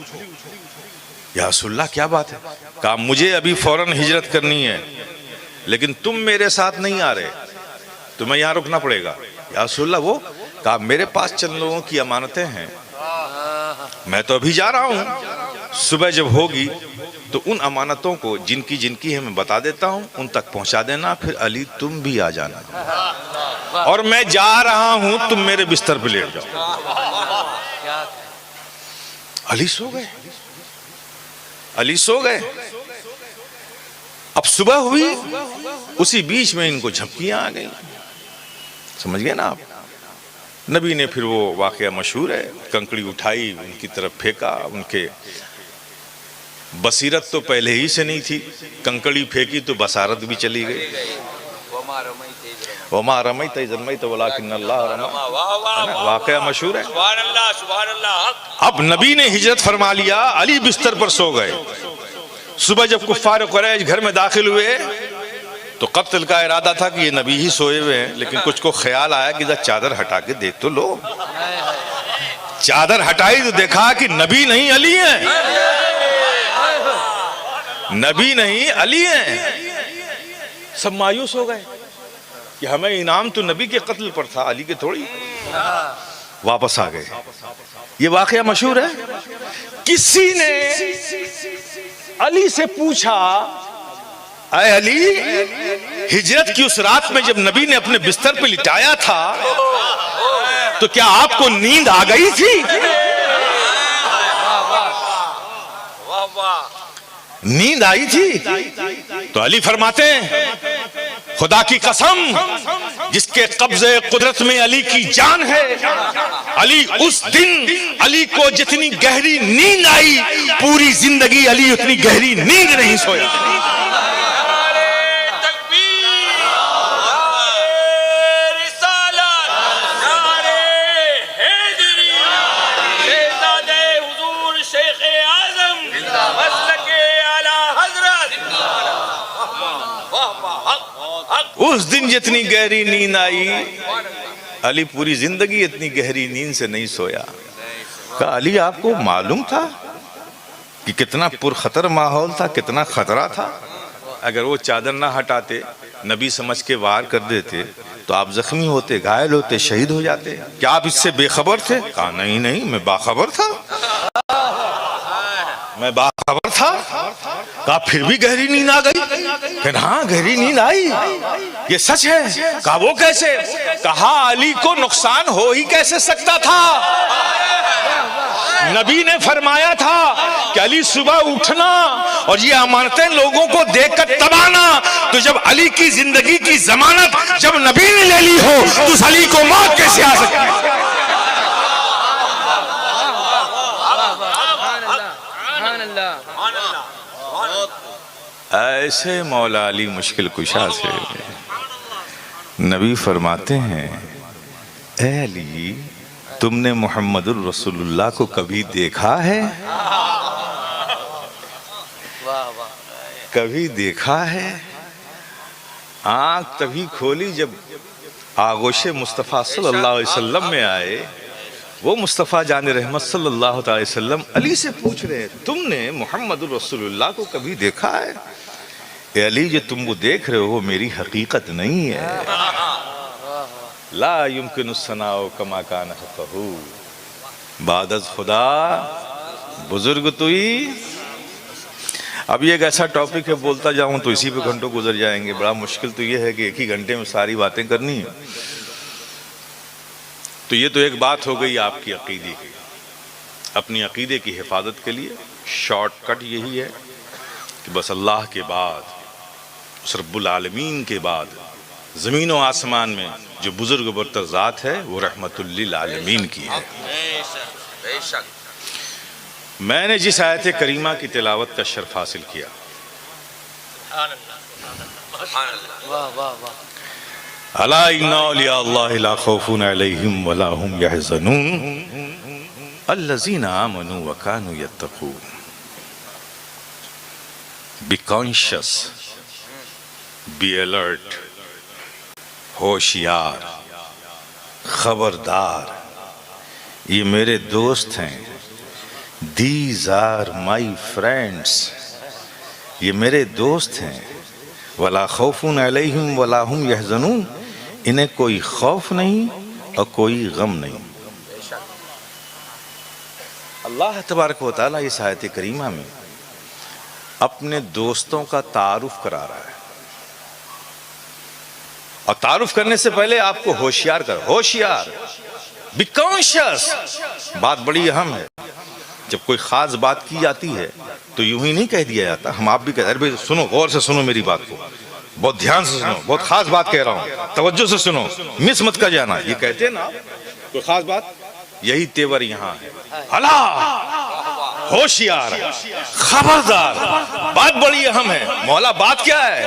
یا رسول اللہ کیا بات ہے؟ کہا مجھے ابھی فوراً ہجرت کرنی ہے، لیکن تم میرے ساتھ نہیں آ رہے، تمہیں یہاں رکنا پڑے گا۔ یا رسول اللہ وہ؟ کہا میرے پاس چند لوگوں کی امانتیں ہیں، میں تو ابھی جا رہا ہوں، صبح جب ہوگی تو ان امانتوں کو جن کی ہے میں بتا دیتا ہوں، ان تک پہنچا دینا، پھر علی تم بھی آ جانا، اور میں جا رہا ہوں، تم میرے بستر پہ لیٹ جاؤ۔ علی سو گئے، علی سو گئے۔ اب صبح ہوئی، اسی بیچ میں ان کو جھپکیاں آ گئی، سمجھ گئے نا آپ؟ نبی نے پھر وہ واقعہ مشہور ہے، کنکڑی اٹھائی، ان کی طرف پھینکا، ان کے بصیرت تو پہلے ہی سے نہیں تھی، کنکڑی پھینکی تو بصارت بھی چلی گئی۔ وما رمیت اذ رمیت ولکن اللہ رمی، واقعہ مشہور ہے۔ اب نبی نے ہجرت فرما لیا، علی بستر پر سو گئے۔ صبح جب کفار قریش گھر میں داخل ہوئے تو قتل کا ارادہ تھا کہ یہ نبی ہی سوئے ہوئے ہیں، لیکن کچھ کو خیال آیا کہ ذرا چادر ہٹا کے دیکھ تو لو۔ چادر ہٹائی تو دیکھا کہ نبی نہیں علی ہیں، نبی نہیں علی ہیں۔ سب مایوس ہو گئے کہ ہمیں انعام تو نبی کے قتل پر تھا، علی کے تھوڑی۔ واپس آ گئے۔ یہ واقعہ مشہور ہے۔ کسی نے علی سے پوچھا، اے علی، ہجرت کی اس رات میں جب نبی نے اپنے بستر پہ لٹایا تھا تو کیا آپ کو نیند آ گئی تھی؟ نیند آئی تھی؟ تو علی فرماتے ہیں خدا کی قسم جس کے قبضے قدرت میں علی کی جان ہے، علی اس دن علی کو جتنی گہری نیند آئی پوری زندگی علی اتنی گہری نیند نہیں سویا۔ اس دن جتنی گہری نیند آئی علی پوری زندگی اتنی گہری نیند سے نہیں سویا۔ کہا علی آپ کو معلوم تھا کہ کتنا پرخطر ماحول تھا، کتنا خطرہ تھا؟ اگر وہ چادر نہ ہٹاتے، نبی سمجھ کے وار کر دیتے تو آپ زخمی ہوتے، گھائل ہوتے، شہید ہو جاتے۔ کیا آپ اس سے بے خبر تھے؟ کہا نہیں نہیں، میں باخبر تھا، میں باخبر تھا۔ کہا پھر بھی گہری نیند آ گئی؟ کہ ہاں گہری نیند آئی، یہ سچ ہے۔ کہا وہ کیسے؟ کہا علی کو نقصان ہو ہی کیسے سکتا تھا؟ نبی نے فرمایا تھا کہ علی صبح اٹھنا اور یہ امانتیں لوگوں کو دیکھ کر تب آنا۔ تو جب علی کی زندگی کی ضمانت جب نبی نے لے لی ہو تو اس علی کو موت کیسے آ سکتی ہے؟ ایسے مولا علی مشکل کشا سے نبی فرماتے ہیں اے علی تم نے محمد الرسول اللہ کو کبھی دیکھا ہے؟ کبھی دیکھا ہے؟ آنکھ تبھی کھولی جب آغوش مصطفیٰ صلی اللہ علیہ وسلم میں آئے۔ وہ مصطفیٰ جان رحمت صلی اللہ علیہ وسلم علی سے پوچھ رہے ہیں تم نے محمد الرسول اللہ کو کبھی دیکھا ہے؟ اے علی جو تم وہ دیکھ رہے ہو میری حقیقت نہیں ہے۔ لا يمكن الثناء كما كان حقه، بعد از خدا بزرگ توئی۔ اب یہ ایک ایسا ٹاپک ہے بولتا جاؤں تو اسی پہ گھنٹوں گزر جائیں گے۔ بڑا مشکل تو یہ ہے کہ ایک ہی گھنٹے میں ساری باتیں کرنی ہیں۔ تو یہ تو ایک بات ہو گئی آپ کی عقیدے کی، اپنی عقیدے کی حفاظت کے لیے شارٹ کٹ یہی ہے کہ بس اللہ کے بعد اس رب العالمین کے بعد زمین و آسمان میں جو بزرگ برتر ذات ہے وہ رحمت للعالمین کی ہے۔ میں نے جس آیت کریمہ کی تلاوت کا شرف حاصل کیا، الا ان اولیاء اللہ لا خوف علیہم ولا هم يحزنون الذین آمنوا وکانوا یتقون۔ Be conscious, be alert، ہوشیار، خبردار، یہ میرے دوست ہیں، These are my friends. یہ میرے دوست ہیں. وَلَا خَوْفٌ عَلَيْهِمْ وَلَا هُمْ يَحْزَنُونَ. انہیں کوئی خوف نہیں اور کوئی غم نہیں. اللہ تبارک و تعالیٰ اس آیت کریمہ میں اپنے دوستوں کا تعارف کرا رہا ہے. اور تعارف کرنے سے پہلے آپ کو ہوشیار کر. ہوشیار, بی کانشیس. بات بڑی اہم ہے. جب کوئی خاص بات کی جاتی ہے تو یوں ہی نہیں کہہ دیا جاتا. ہم آپ بھی کہتے ہیں ارے سنو, غور سے سنو میری بات کو, بہت دھیان سے سنو, بہت خاص بات کہہ رہا ہوں, توجہ سے سنو, مس مت کر جانا. یہ کہتے ہیں نا کوئی خاص بات, یہی تیور یہاں ہے. اللہ, ہوشیار, خبردار, بات بڑی اہم ہے. مولا بات کیا ہے؟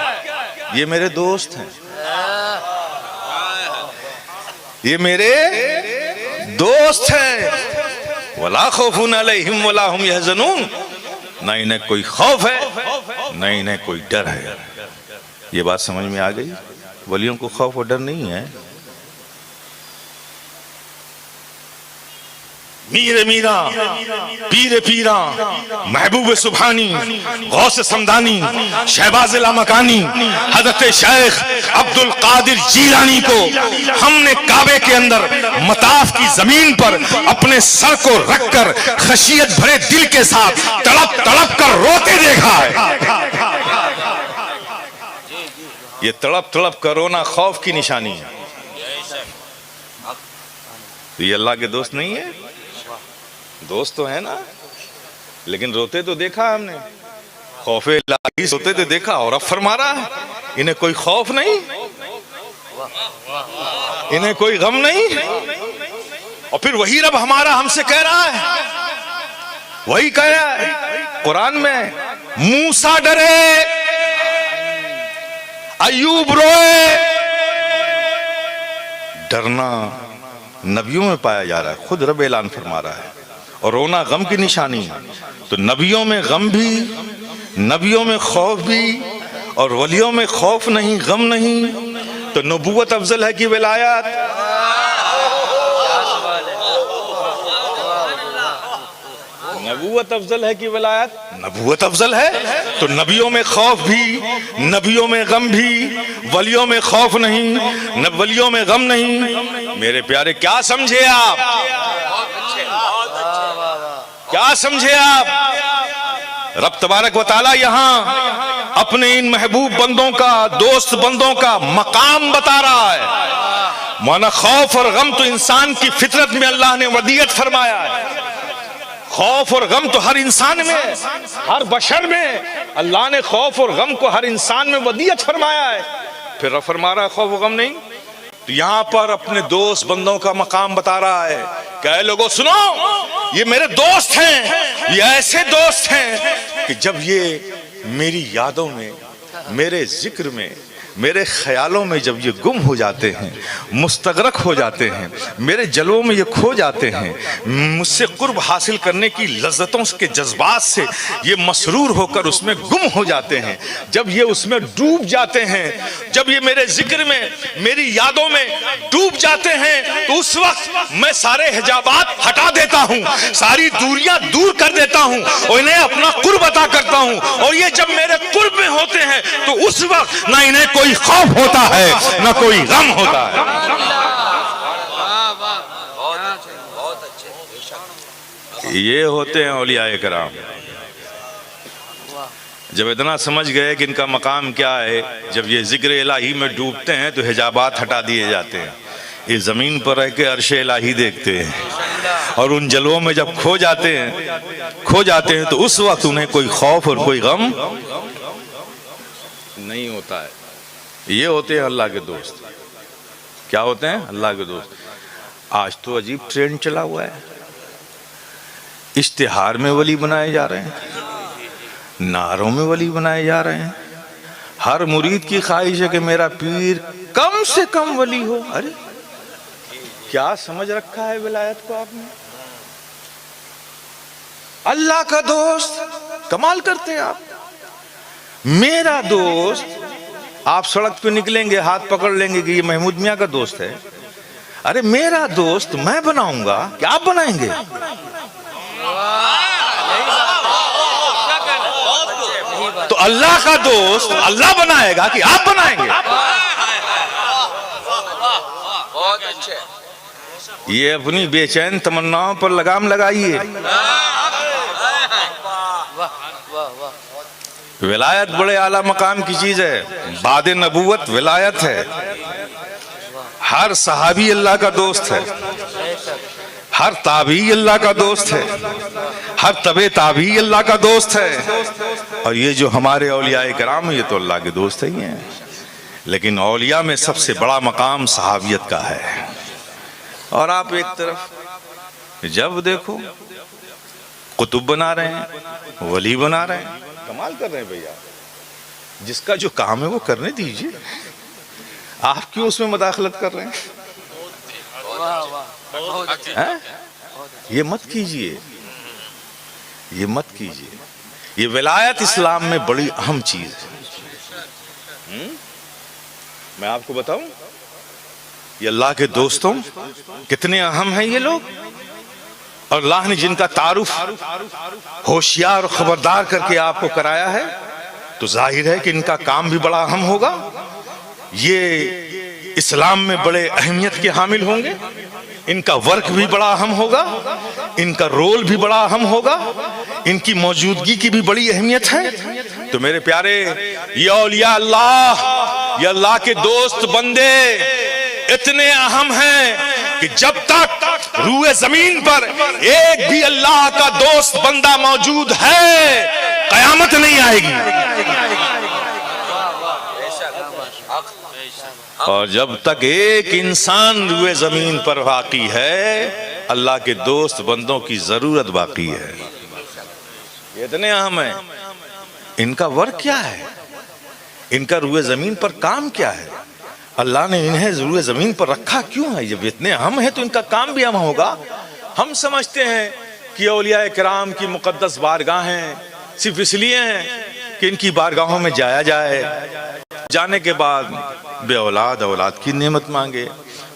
یہ میرے دوست ہیں, یہ میرے دوست ہیں. وَلَا خَوْفٌ عَلَيْهِمْ وَلَا هُمْ يَحْزَنُونَ. نہ انہیں کوئی خوف ہے نہ انہیں کوئی ڈر ہے. یہ بات سمجھ میں آ گئی؟ ولیوں کو خوف اور ڈر نہیں ہے. میر میرا, پیر پیرا, محبوب سبحانی, غوث سمدانی, شہباز لامکانی, حضرت شیخ عبد القادر جیلانی کو ہم نے کعبے کے اندر مطاف کی زمین پر اپنے سر کو رکھ کر خشیت بھرے دل کے ساتھ تڑپ تڑپ کر روتے دیکھا ہے. یہ تڑپ تڑپ کر رونا خوف کی نشانی ہے. یہ اللہ کے دوست نہیں ہے؟ دوست تو ہے نا, لیکن روتے تو دیکھا ہم نے, خوف الہی روتے تو دیکھا. اور اب فرما رہا ہے انہیں کوئی خوف نہیں, انہیں کوئی غم نہیں. اور پھر وہی رب ہمارا ہم سے کہہ رہا ہے, وہی کہہ رہا ہے قرآن میں, موسیٰ ڈرے, ایوب روئے. ڈرنا نبیوں میں پایا جا رہا ہے, خود رب اعلان فرما رہا ہے. اور رونا غم کی نشانی ہے. تو نبیوں میں غم بھی, نبیوں میں خوف بھی, اور ولیوں میں خوف نہیں غم نہیں. تو نبوت افضل ہے کہ ولایات؟ نبوت افضل ہے کہ ولایات؟ نبوت افضل ہے. تو نبیوں میں خوف بھی, نبیوں میں غم بھی, ولیوں میں خوف نہیں, ولیوں میں غم نہیں. میرے پیارے کیا سمجھے آپ؟ کیا سمجھے آپ؟ رب تبارک و تعالی یہاں اپنے ان محبوب بندوں کا, دوست بندوں کا مقام بتا رہا ہے. مانا خوف اور غم تو انسان کی فطرت میں اللہ نے ودیعت فرمایا ہے. خوف اور غم تو ہر انسان میں, ہر بشر میں اللہ نے خوف اور غم کو ہر انسان میں ودیعت فرمایا ہے. پھر رب فرما رہا ہے خوف و غم نہیں. تو یہاں پر اپنے دوست بندوں کا مقام بتا رہا ہے کہ اے لوگوں سنو, یہ میرے دوست ہیں, یہ ایسے دوست ہیں کہ جب یہ میری یادوں میں, میرے ذکر میں, میرے خیالوں میں جب یہ گم ہو جاتے ہیں, مستغرق ہو جاتے ہیں, میرے جلووں میں یہ کھو جاتے ہیں, مجھ سے قرب حاصل کرنے کی لذتوں کے جذبات سے یہ مسرور ہو کر اس میں گم ہو جاتے ہیں, جب یہ اس میں ڈوب جاتے ہیں, جب یہ میرے ذکر میں, میری یادوں میں ڈوب جاتے ہیں, تو اس وقت میں سارے حجابات ہٹا دیتا ہوں, ساری دوریاں دور کر دیتا ہوں, اور انہیں اپنا قرب عطا کرتا ہوں. اور یہ جب میرے قرب میں ہوتے ہیں تو اس وقت نہ انہیں کوئی خوف ہوتا ہے نہ کوئی غم ہوتا ہے. یہ ہوتے ہیں اولیاء کرام. جب اتنا سمجھ گئے کہ ان کا مقام کیا ہے, جب یہ ذکر الہی میں ڈوبتے ہیں تو حجابات ہٹا دیے جاتے ہیں, یہ زمین پر رہ کے عرش الہی دیکھتے ہیں, اور ان جلووں میں جب کھو جاتے ہیں تو اس وقت انہیں کوئی خوف اور کوئی غم نہیں ہوتا ہے. یہ ہوتے ہیں اللہ کے دوست. کیا ہوتے ہیں؟ اللہ کے دوست. آج تو عجیب ٹرینڈ چلا ہوا ہے, اشتہار میں ولی بنائے جا رہے ہیں, نعروں میں ولی بنائے جا رہے ہیں. ہر مرید کی خواہش ہے کہ میرا پیر کم سے کم ولی ہو. ارے کیا سمجھ رکھا ہے ولایت کو آپ نے؟ اللہ کا دوست, کمال کرتے ہیں آپ. میرا دوست, آپ سڑک پہ نکلیں گے ہاتھ پکڑ لیں گے کہ یہ محمود میاں کا دوست ہے. ارے میرا دوست میں بناؤں گا کہ آپ بنائیں گے؟ اللہ کا دوست اللہ بنائے گا کہ آپ بنائیں گے؟ بہت اچھے. یہ اپنی بے چین تمناؤں پر لگام لگائیے. واہ واہ واہ. ولایت بڑے اعلیٰ مقام کی چیز ہے. بعد نبوت ولایت ہے. ہر صحابی اللہ کا دوست ہے, ہر تابعی اللہ کا دوست ہے, ہر تبع تابعی اللہ کا دوست ہے. اور یہ جو ہمارے اولیاء کرام ہیں یہ تو اللہ کے دوست ہی ہیں. لیکن اولیاء میں سب سے بڑا مقام صحابیت کا ہے. اور آپ ایک طرف جب دیکھو قطب بنا رہے ہیں, ولی بنا رہے ہیں, کمال کر رہے ہیں بھیا. جس کا جو کام ہے وہ کرنے دیجئے, آپ کیوں اس میں مداخلت کر رہے ہیں؟ واہ واہ. بہت اچھے. یہ مت کیجئے, یہ مت کیجئے. یہ ولایت اسلام میں بڑی اہم چیز ہے. میں آپ کو بتاؤں یہ اللہ کے دوستوں کتنے اہم ہیں یہ لوگ, اور اللہ نے جن کا تعارف ہوشیار اور خبردار کر کے آپ کو کرایا ہے تو ظاہر ہے کہ ان کا کام بھی بڑا اہم ہوگا. یہ اسلام میں بڑے اہمیت کے حامل ہوں گے, ان کا ورک بھی بڑا اہم ہوگا, ان کا رول بھی بڑا اہم ہوگا, ان کی موجودگی کی بھی بڑی اہمیت ہے. تو میرے پیارے یہ اولیاء اللہ, یہ اللہ کے دوست بندے اتنے اہم ہیں کہ جب تک روئے زمین پر ایک بھی اللہ کا دوست بندہ موجود ہے قیامت نہیں آئے گی. اور جب تک ایک انسان روئے زمین پر باقی ہے اللہ کے دوست بندوں کی ضرورت باقی ہے. یہ اتنے اہم ہیں. ان کا ورک کیا ہے, ان کا روئے زمین پر کام کیا ہے, اللہ نے انہیں روئے زمین پر رکھا کیوں ہے؟ جب اتنے اہم ہیں تو ان کا کام بھی اہم ہوگا. ہم سمجھتے ہیں کہ اولیاء کرام کی مقدس بارگاہیں صرف اس لیے ہیں کہ ان کی بارگاہوں میں جایا جائے, جانے کے بعد بے اولاد اولاد کی نعمت مانگے,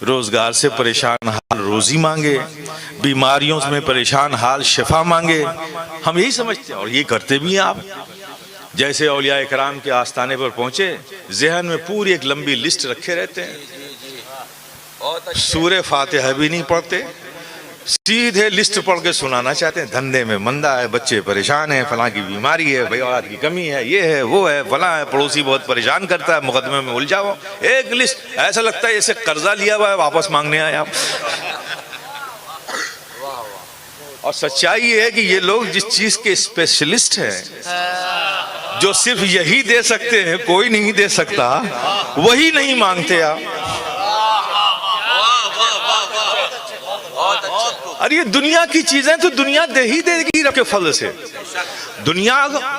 روزگار سے پریشان حال روزی مانگے, بیماریوں میں پریشان حال شفا مانگے. ہم یہی سمجھتے ہیں اور یہ کرتے بھی ہیں. آپ جیسے اولیاء کرام کے آستانے پر پہنچے ذہن میں پوری ایک لمبی لسٹ رکھے رہتے ہیں, سورہ فاتحہ بھی نہیں پڑھتے, سیدھے لسٹ پڑھ کے سنانا چاہتے ہیں. دھندے میں مندہ ہے, بچے پریشان ہیں, فلاں کی بیماری ہے, بھائی اولاد کی کمی ہے, یہ ہے وہ ہے, فلاں ہے, پڑوسی بہت پریشان کرتا ہے, مقدمے میں الجھاؤ. ایک لسٹ, ایسا لگتا ہے جیسے قرضہ لیا ہوا ہے واپس مانگنے آئے آپ. اور سچائی یہ ہے کہ یہ لوگ جس چیز کے اسپیشلسٹ ہیں, جو صرف یہی دے سکتے ہیں, کوئی نہیں دے سکتا, وہی نہیں مانگتے آپ. اور یہ دنیا کی چیزیں تو دنیا دے ہی دے گی رب کے فضل سے. دنیا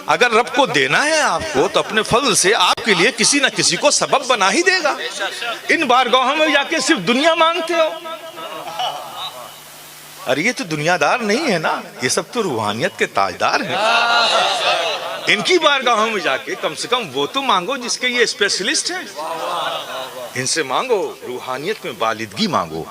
اگر رب کو دینا ہے آپ کو تو اپنے فضل سے آپ کے لیے کسی نہ کسی کو سبب بنا ہی دے گا. ان بارگاہوں میں جا کے صرف دنیا مانگتے ہو, اور یہ تو دنیا دار نہیں ہے نا, یہ سب تو روحانیت کے تاجدار ہیں. ان کی بارگاہوں میں جا کے کم سے کم وہ تو مانگو جس کے یہ اسپیشلسٹ ہیں. ان سے مانگو, روحانیت میں بالغی مانگو,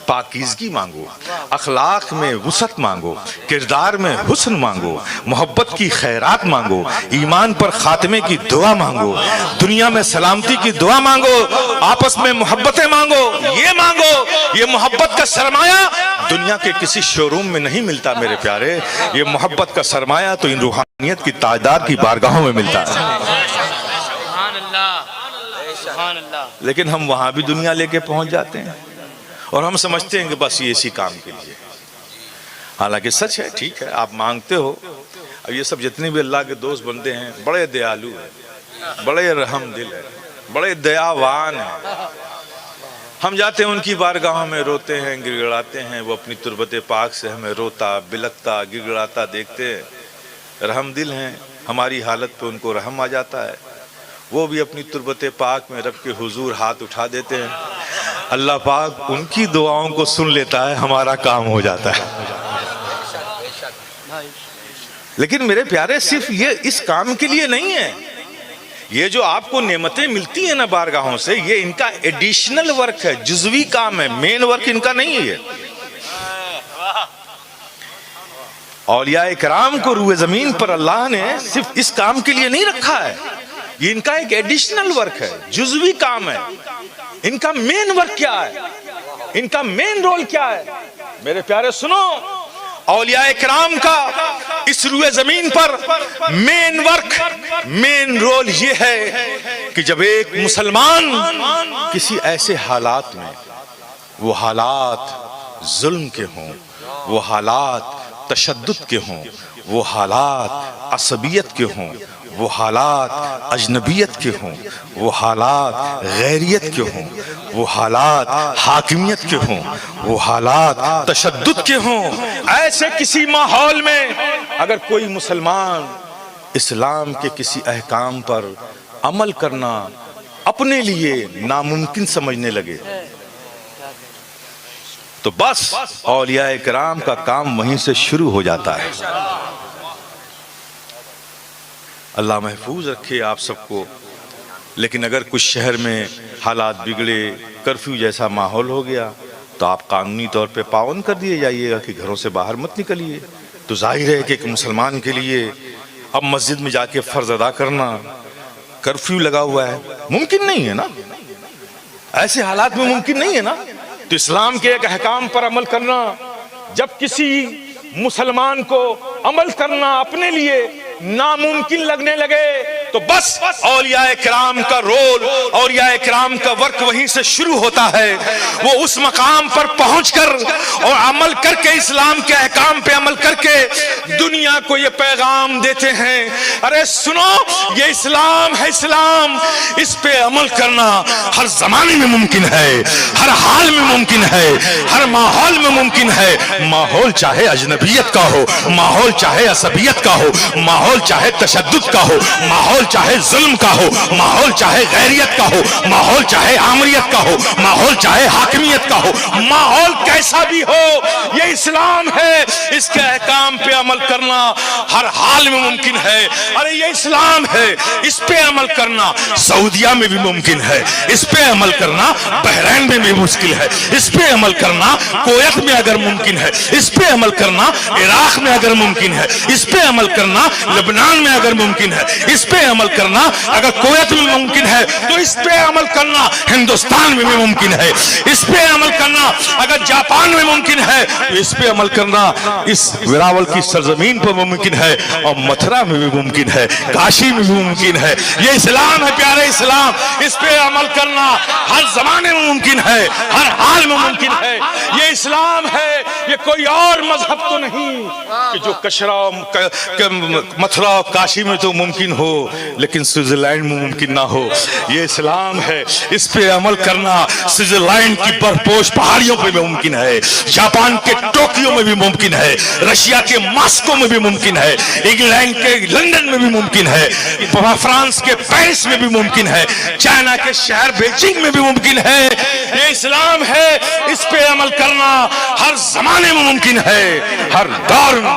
پاکیزگی مانگو, اخلاق میں وسعت مانگو, کردار میں حسن مانگو, محبت کی خیرات مانگو, ایمان پر خاتمے کی دعا مانگو, دنیا میں سلامتی کی دعا مانگو, آپس میں محبتیں مانگو. یہ مانگو, یہ محبت کا سرمایہ دنیا کے کسی شو روم میں نہیں ملتا میرے پیارے. یہ محبت کا سرمایہ تو ان روحانیت کی تاجدار کی بارگاہوں میں ملتا ہے. سبحان اللہ, سبحان اللہ. لیکن ہم وہاں بھی دنیا لے کے پہنچ جاتے ہیں اور ہم سمجھتے ہیں کہ بس یہ اسی کام کے لیے. حالانکہ سچ ہے, ٹھیک ہے آپ مانگتے ہو. اب یہ سب جتنے بھی اللہ کے دوست بندے ہیں بڑے دیالو ہیں, بڑے رحم دل ہیں, بڑے دیاوان ہیں. ہم جاتے ہیں ان کی بارگاہوں میں, روتے ہیں, گڑ گڑاتے ہیں. وہ اپنی تربت پاک سے ہمیں روتا بلکتا گڑ گڑاتا دیکھتے ہیں. رحم دل ہیں, ہماری حالت پہ ان کو رحم آ جاتا ہے. وہ بھی اپنی تربت پاک میں رب کے حضور ہاتھ اٹھا دیتے ہیں. اللہ پاک ان کی دعاؤں کو سن لیتا ہے, ہمارا کام ہو جاتا ہے. لیکن میرے پیارے صرف یہ اس کام کے لیے نہیں ہے. یہ جو آپ کو نعمتیں ملتی ہیں نا بارگاہوں سے, یہ ان کا ایڈیشنل ورک ہے, جزوی کام ہے, مین ورک ان کا نہیں ہے. اولیاء کرام کو روئے زمین پر اللہ نے صرف اس کام کے لیے نہیں رکھا ہے، یہ ان کا ایک ایڈیشنل ورک ہے، جزوی کام ہے۔ ان کا مین ورک کیا ہے؟ ان کا مین رول کیا ہے؟ میرے پیارے سنو، اولیاء کرام کا اس روئے زمین پر مین ورک، مین رول یہ ہے کہ جب ایک مسلمان کسی ایسے حالات میں، وہ حالات ظلم کے ہوں، وہ حالات تشدد کے ہوں، وہ حالات عصبیت کے ہوں، وہ حالات اجنبیت کے ہوں، وہ حالات غیریت کے ہوں، وہ حالات حاکمیت کے ہوں، وہ حالات تشدد کے ہوں، ایسے کسی ماحول میں اگر کوئی مسلمان اسلام کے کسی احکام پر عمل کرنا اپنے لیے ناممکن سمجھنے لگے تو بس اولیاء کرام کا کام وہیں سے شروع ہو جاتا ہے۔ اللہ محفوظ رکھے آپ سب کو۔ لیکن اگر کچھ شہر میں حالات بگڑے، کرفیو جیسا ماحول ہو گیا تو آپ قانونی طور پہ پابند کر دیے جائیے گا کہ گھروں سے باہر مت نکلیے۔ تو ظاہر ہے کہ ایک مسلمان کے لیے اب مسجد میں جا کے فرض ادا کرنا، کرفیو لگا ہوا ہے، ممکن نہیں ہے نا، ایسے حالات میں ممکن نہیں ہے نا۔ تو اسلام کے ایک احکام پر عمل کرنا، جب کسی مسلمان کو عمل کرنا اپنے لیے ناممکن لگنے لگے تو بس اولیاء کرام کا رول، اولیاء کرام کا ورک وہیں سے شروع ہوتا ہے۔ وہ اس مقام پر پہنچ کر اور عمل کر کے، اسلام کے احکام پہ عمل کر کے دنیا کو یہ پیغام دیتے ہیں، ارے سنو یہ اسلام ہے، اسلام، اس پہ عمل کرنا ہر زمانے میں ممکن ہے، ہر حال میں ممکن ہے، ہر ماحول میں ممکن ہے۔ ماحول چاہے اجنبیت کا ہو، ماحول چاہے عصبیت کا ہو، ماحول چاہے تشدد کا ہو، ماحول چاہے ظلم کا ہو، ماحول چاہے غیریت کا ہو، ماحول چاہے آمریت کا ہو، ماحول چاہے حاکمیت کا ہو، ماحول کیسا بھی ہو، یہ اسلام ہے، اس کے احکام پہ عمل کرنا ہر حال میں ممکن ہے۔ ارے یہ اسلام ہے، اس پہ عمل کرنا سعودیہ میں بھی ممکن ہے، اس پہ عمل کرنا بحرین میں بھی مشکل ہے، اس پہ عمل کرنا کویت میں اگر ممکن ہے، اس پہ عمل کرنا عراق میں اگر ممکن ہے، اس پہ عمل کرنا لبنان میں اگر ممکن ہے، اس پہ عمل کرنا اگر کویت میں ممکن ہے تو اس پہ عمل کرنا ہندوستان میں بھی ممکن ہے، اس پہ عمل کرنا اگر جاپان میں ممکن ہے تو اس پہ عمل کرنا اس ویراول کی سرزمین پر ممکن ہے، اور متھرا میں بھی ممکن ہے، کاشی میں بھی ممکن ہے۔ یہ اسلام ہے پیارے اسلام، اس پہ عمل کرنا ہر زمانے میں ممکن ہے، ہر حال میں ممکن ہے۔ یہ اسلام ہے، یہ کوئی اور مذہب تو نہیں کہ جو کشرا متھرا کاشی میں تو ممکن ہو لیکن سوئٹزرلینڈ میں ممکن نہ ہو۔ یہ اسلام ہے، اس پہ عمل کرنا سوئٹزرلینڈ کی برپوش پہاڑیوں پہ بھی ممکن ہے، جاپان کے ٹوکیو میں بھی ممکن ہے، رشیا کے ماسکو میں بھی ممکن ہے، انگلینڈ کے لندن میں بھی ممکن ہے، فرانس کے پیرس میں بھی ممکن ہے، چائنا کے شہر بیجنگ میں بھی ممکن ہے۔ یہ اسلام ہے، اس پہ عمل کرنا ہر زمانے میں ممکن ہے، ہر دور میں۔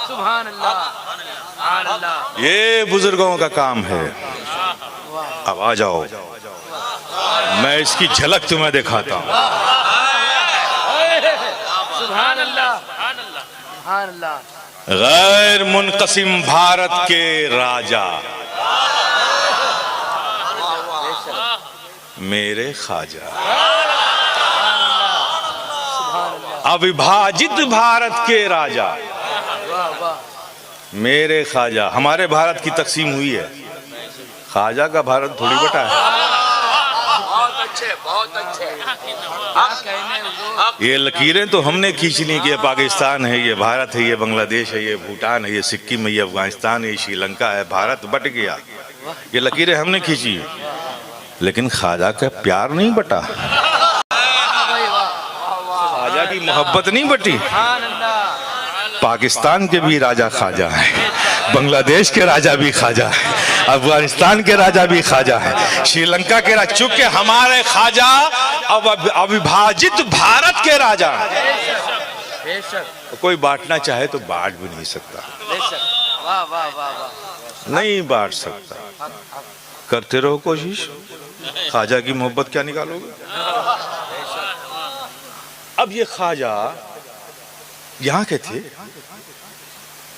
سبحان اللہ، سبحان اللہ۔ یہ بزرگوں کا کام ہے۔ اب آ جاؤ، میں اس کی جھلک تمہیں دکھاتا ہوں۔ سبحان اللہ، سبحان اللہ۔ غیر منقسم بھارت کے راجا میرے خواجہ، اوبھاجت بھارت کے راجا میرے خواجہ۔ ہمارے بھارت کی تقسیم ہوئی ہے، خواجہ کا بھارت تھوڑی بٹا ہے۔ بہت اچھے، بہت اچھے۔ یہ لکیریں تو ہم نے کھینچ لی کہ یہ پاکستان ہے، یہ بھارت ہے، یہ بنگلہ دیش ہے، یہ بھوٹان ہے، یہ سکم ہے، یہ افغانستان ہے، یہ شری لنکا ہے، بھارت بٹ گیا۔ یہ لکیریں ہم نے کھینچی، لیکن خواجہ کا پیار نہیں بٹا، خواجہ کی محبت نہیں بٹی۔ پاکستان کے بھی راجہ خواجہ ہیں، بنگلہ دیش کے راجہ بھی خواجہ ہیں، افغانستان کے راجہ بھی خواجہ ہیں، شری لنکا کے راجہ، چونکہ ہمارے خواجہ اوبھاجت بھارت کے راجہ ہیں۔ کوئی بانٹنا چاہے تو بانٹ بھی نہیں سکتا، نہیں بانٹ سکتا۔ کرتے رہو کوشش، خواجہ کی محبت کیا نکالو گے؟ اب یہ خواجہ یہاں کے تھے؟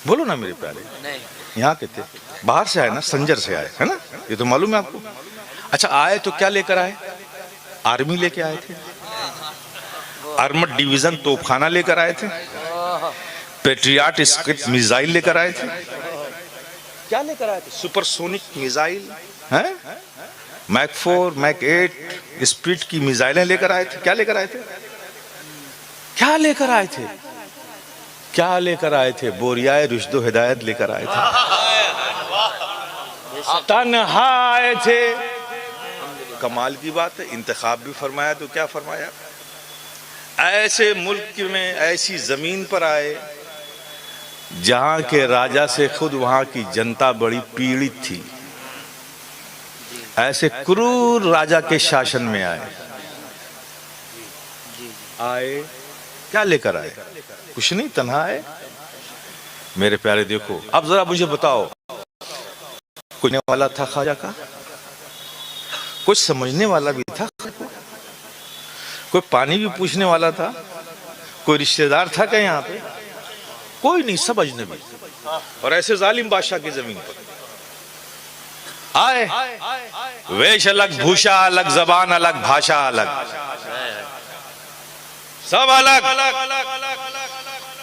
بولو نا میرے پیارے، نہیں یہاں کے تھے؟ باہر سے آئے نا، سنجر سے آئے، ہے نا؟ یہ تو معلوم ہے آپ کو۔ اچھا آئے تو کیا لے کر آئے؟ آرمی لے کے آئے تھے، آرمڈ ڈویژن توپ خانہ لے کر آئے تھے، پیٹریاٹ اسکٹ میزائل لے کر آئے تھے، کیا لے کر آئے تھے؟ Super sonic missile, make 4 make 8 speed کی میزائلیں لے کر آئے تھے۔ کیا لے کر آئے تھے؟ کیا لے کر آئے تھے؟ کیا لے کر آئے تھے؟ بوریائے رشد و ہدایت لے کر آئے تھے، تنہا آئے تھے۔ کمال کی بات ہے، انتخاب بھی فرمایا تو کیا فرمایا؟ ایسے ملک میں ایسی زمین پر آئے جہاں کے راجا سے خود وہاں کی جنتا بڑی پیڑت تھی، ایسے کرور راجا کے شاشن میں آئے کیا لے کر آئے؟ کچھ نہیں، تنہا آئے۔ میرے پیارے دیکھو، اب ذرا مجھے بتاؤ، کوئی نے والا تھا خواجہ کا؟ کچھ سمجھنے والا بھی تھا؟ کوئی پانی بھی پوچھنے والا تھا؟ کوئی رشتہ دار تھا کہ یہاں پہ؟ کوئی نہیں، سب اجنبی، اور ایسے ظالم بادشاہ کی زمین پر آئے۔ ویش الگ، بھوشا الگ، زبان الگ، بھاشا الگ، سب الگ،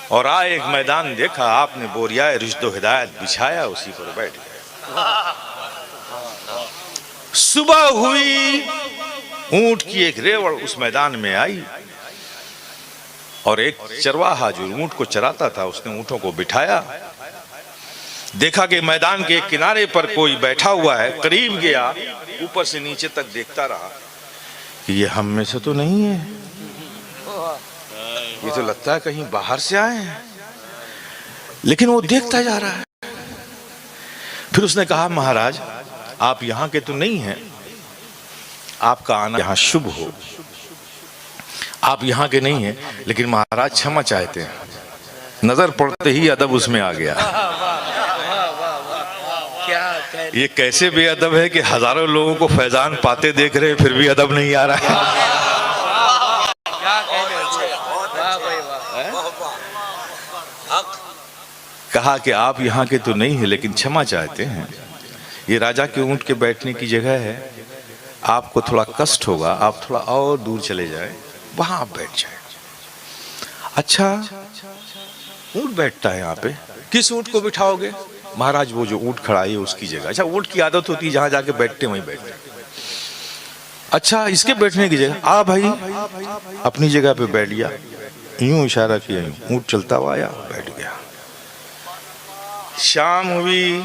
اور آئے ایک میدان دیکھا آپ نے، بوریائے رشد و ہدایت بچھایا، اسی پر بیٹھ گئے۔ صبح ہوئی، اونٹ کی ایک ریوڑ اس میدان میں آئی، اور ایک چرواہا جو اونٹ کو چراتا تھا اس نے اونٹوں کو بٹھایا، دیکھا کہ میدان کے کنارے پر کوئی بیٹھا ہوا ہے، قریب گیا، اوپر سے نیچے تک دیکھتا رہا کہ یہ ہم میں سے تو نہیں ہے، یہ تو لگتا ہے کہیں باہر سے آئے ہیں، لیکن وہ دیکھتا جا رہا ہے۔ پھر اس نے کہا مہاراج آپ یہاں کے تو نہیں ہیں، آپ کا آنا یہاں شبھ ہو، آپ یہاں کے نہیں ہیں، لیکن مہاراج چھما چاہتے ہیں۔ نظر پڑتے ہی ادب اس میں آ گیا۔ یہ کیسے بے ادب ہے کہ ہزاروں لوگوں کو فیضان پاتے دیکھ رہے پھر بھی ادب نہیں آ رہا ہے۔ کہا کہ آپ یہاں کے تو نہیں ہیں لیکن چھما چاہتے ہیں، یہ راجا کے اونٹ کے بیٹھنے کی جگہ ہے، آپ کو تھوڑا کشٹ ہوگا، آپ تھوڑا اور دور چلے جائیں، وہاں آپ بیٹھ جائیں۔ اچھا اونٹ بیٹھتا ہے یہاں پہ، کس اونٹ کو بٹھاؤ گے؟ مہاراج وہ جو اونٹ کھڑا ہے اس کی جگہ۔ اچھا اونٹ کی عادت ہوتی ہے جہاں جا کے بیٹھتے وہیں بیٹھتے۔ اچھا اس کے بیٹھنے کی جگہ، آ بھائی اپنی جگہ پہ بیٹھ گیا، یوں اشارہ کیا، یوں اونٹ چلتا ہوا آیا، بیٹھ گیا۔ شام ہوئی،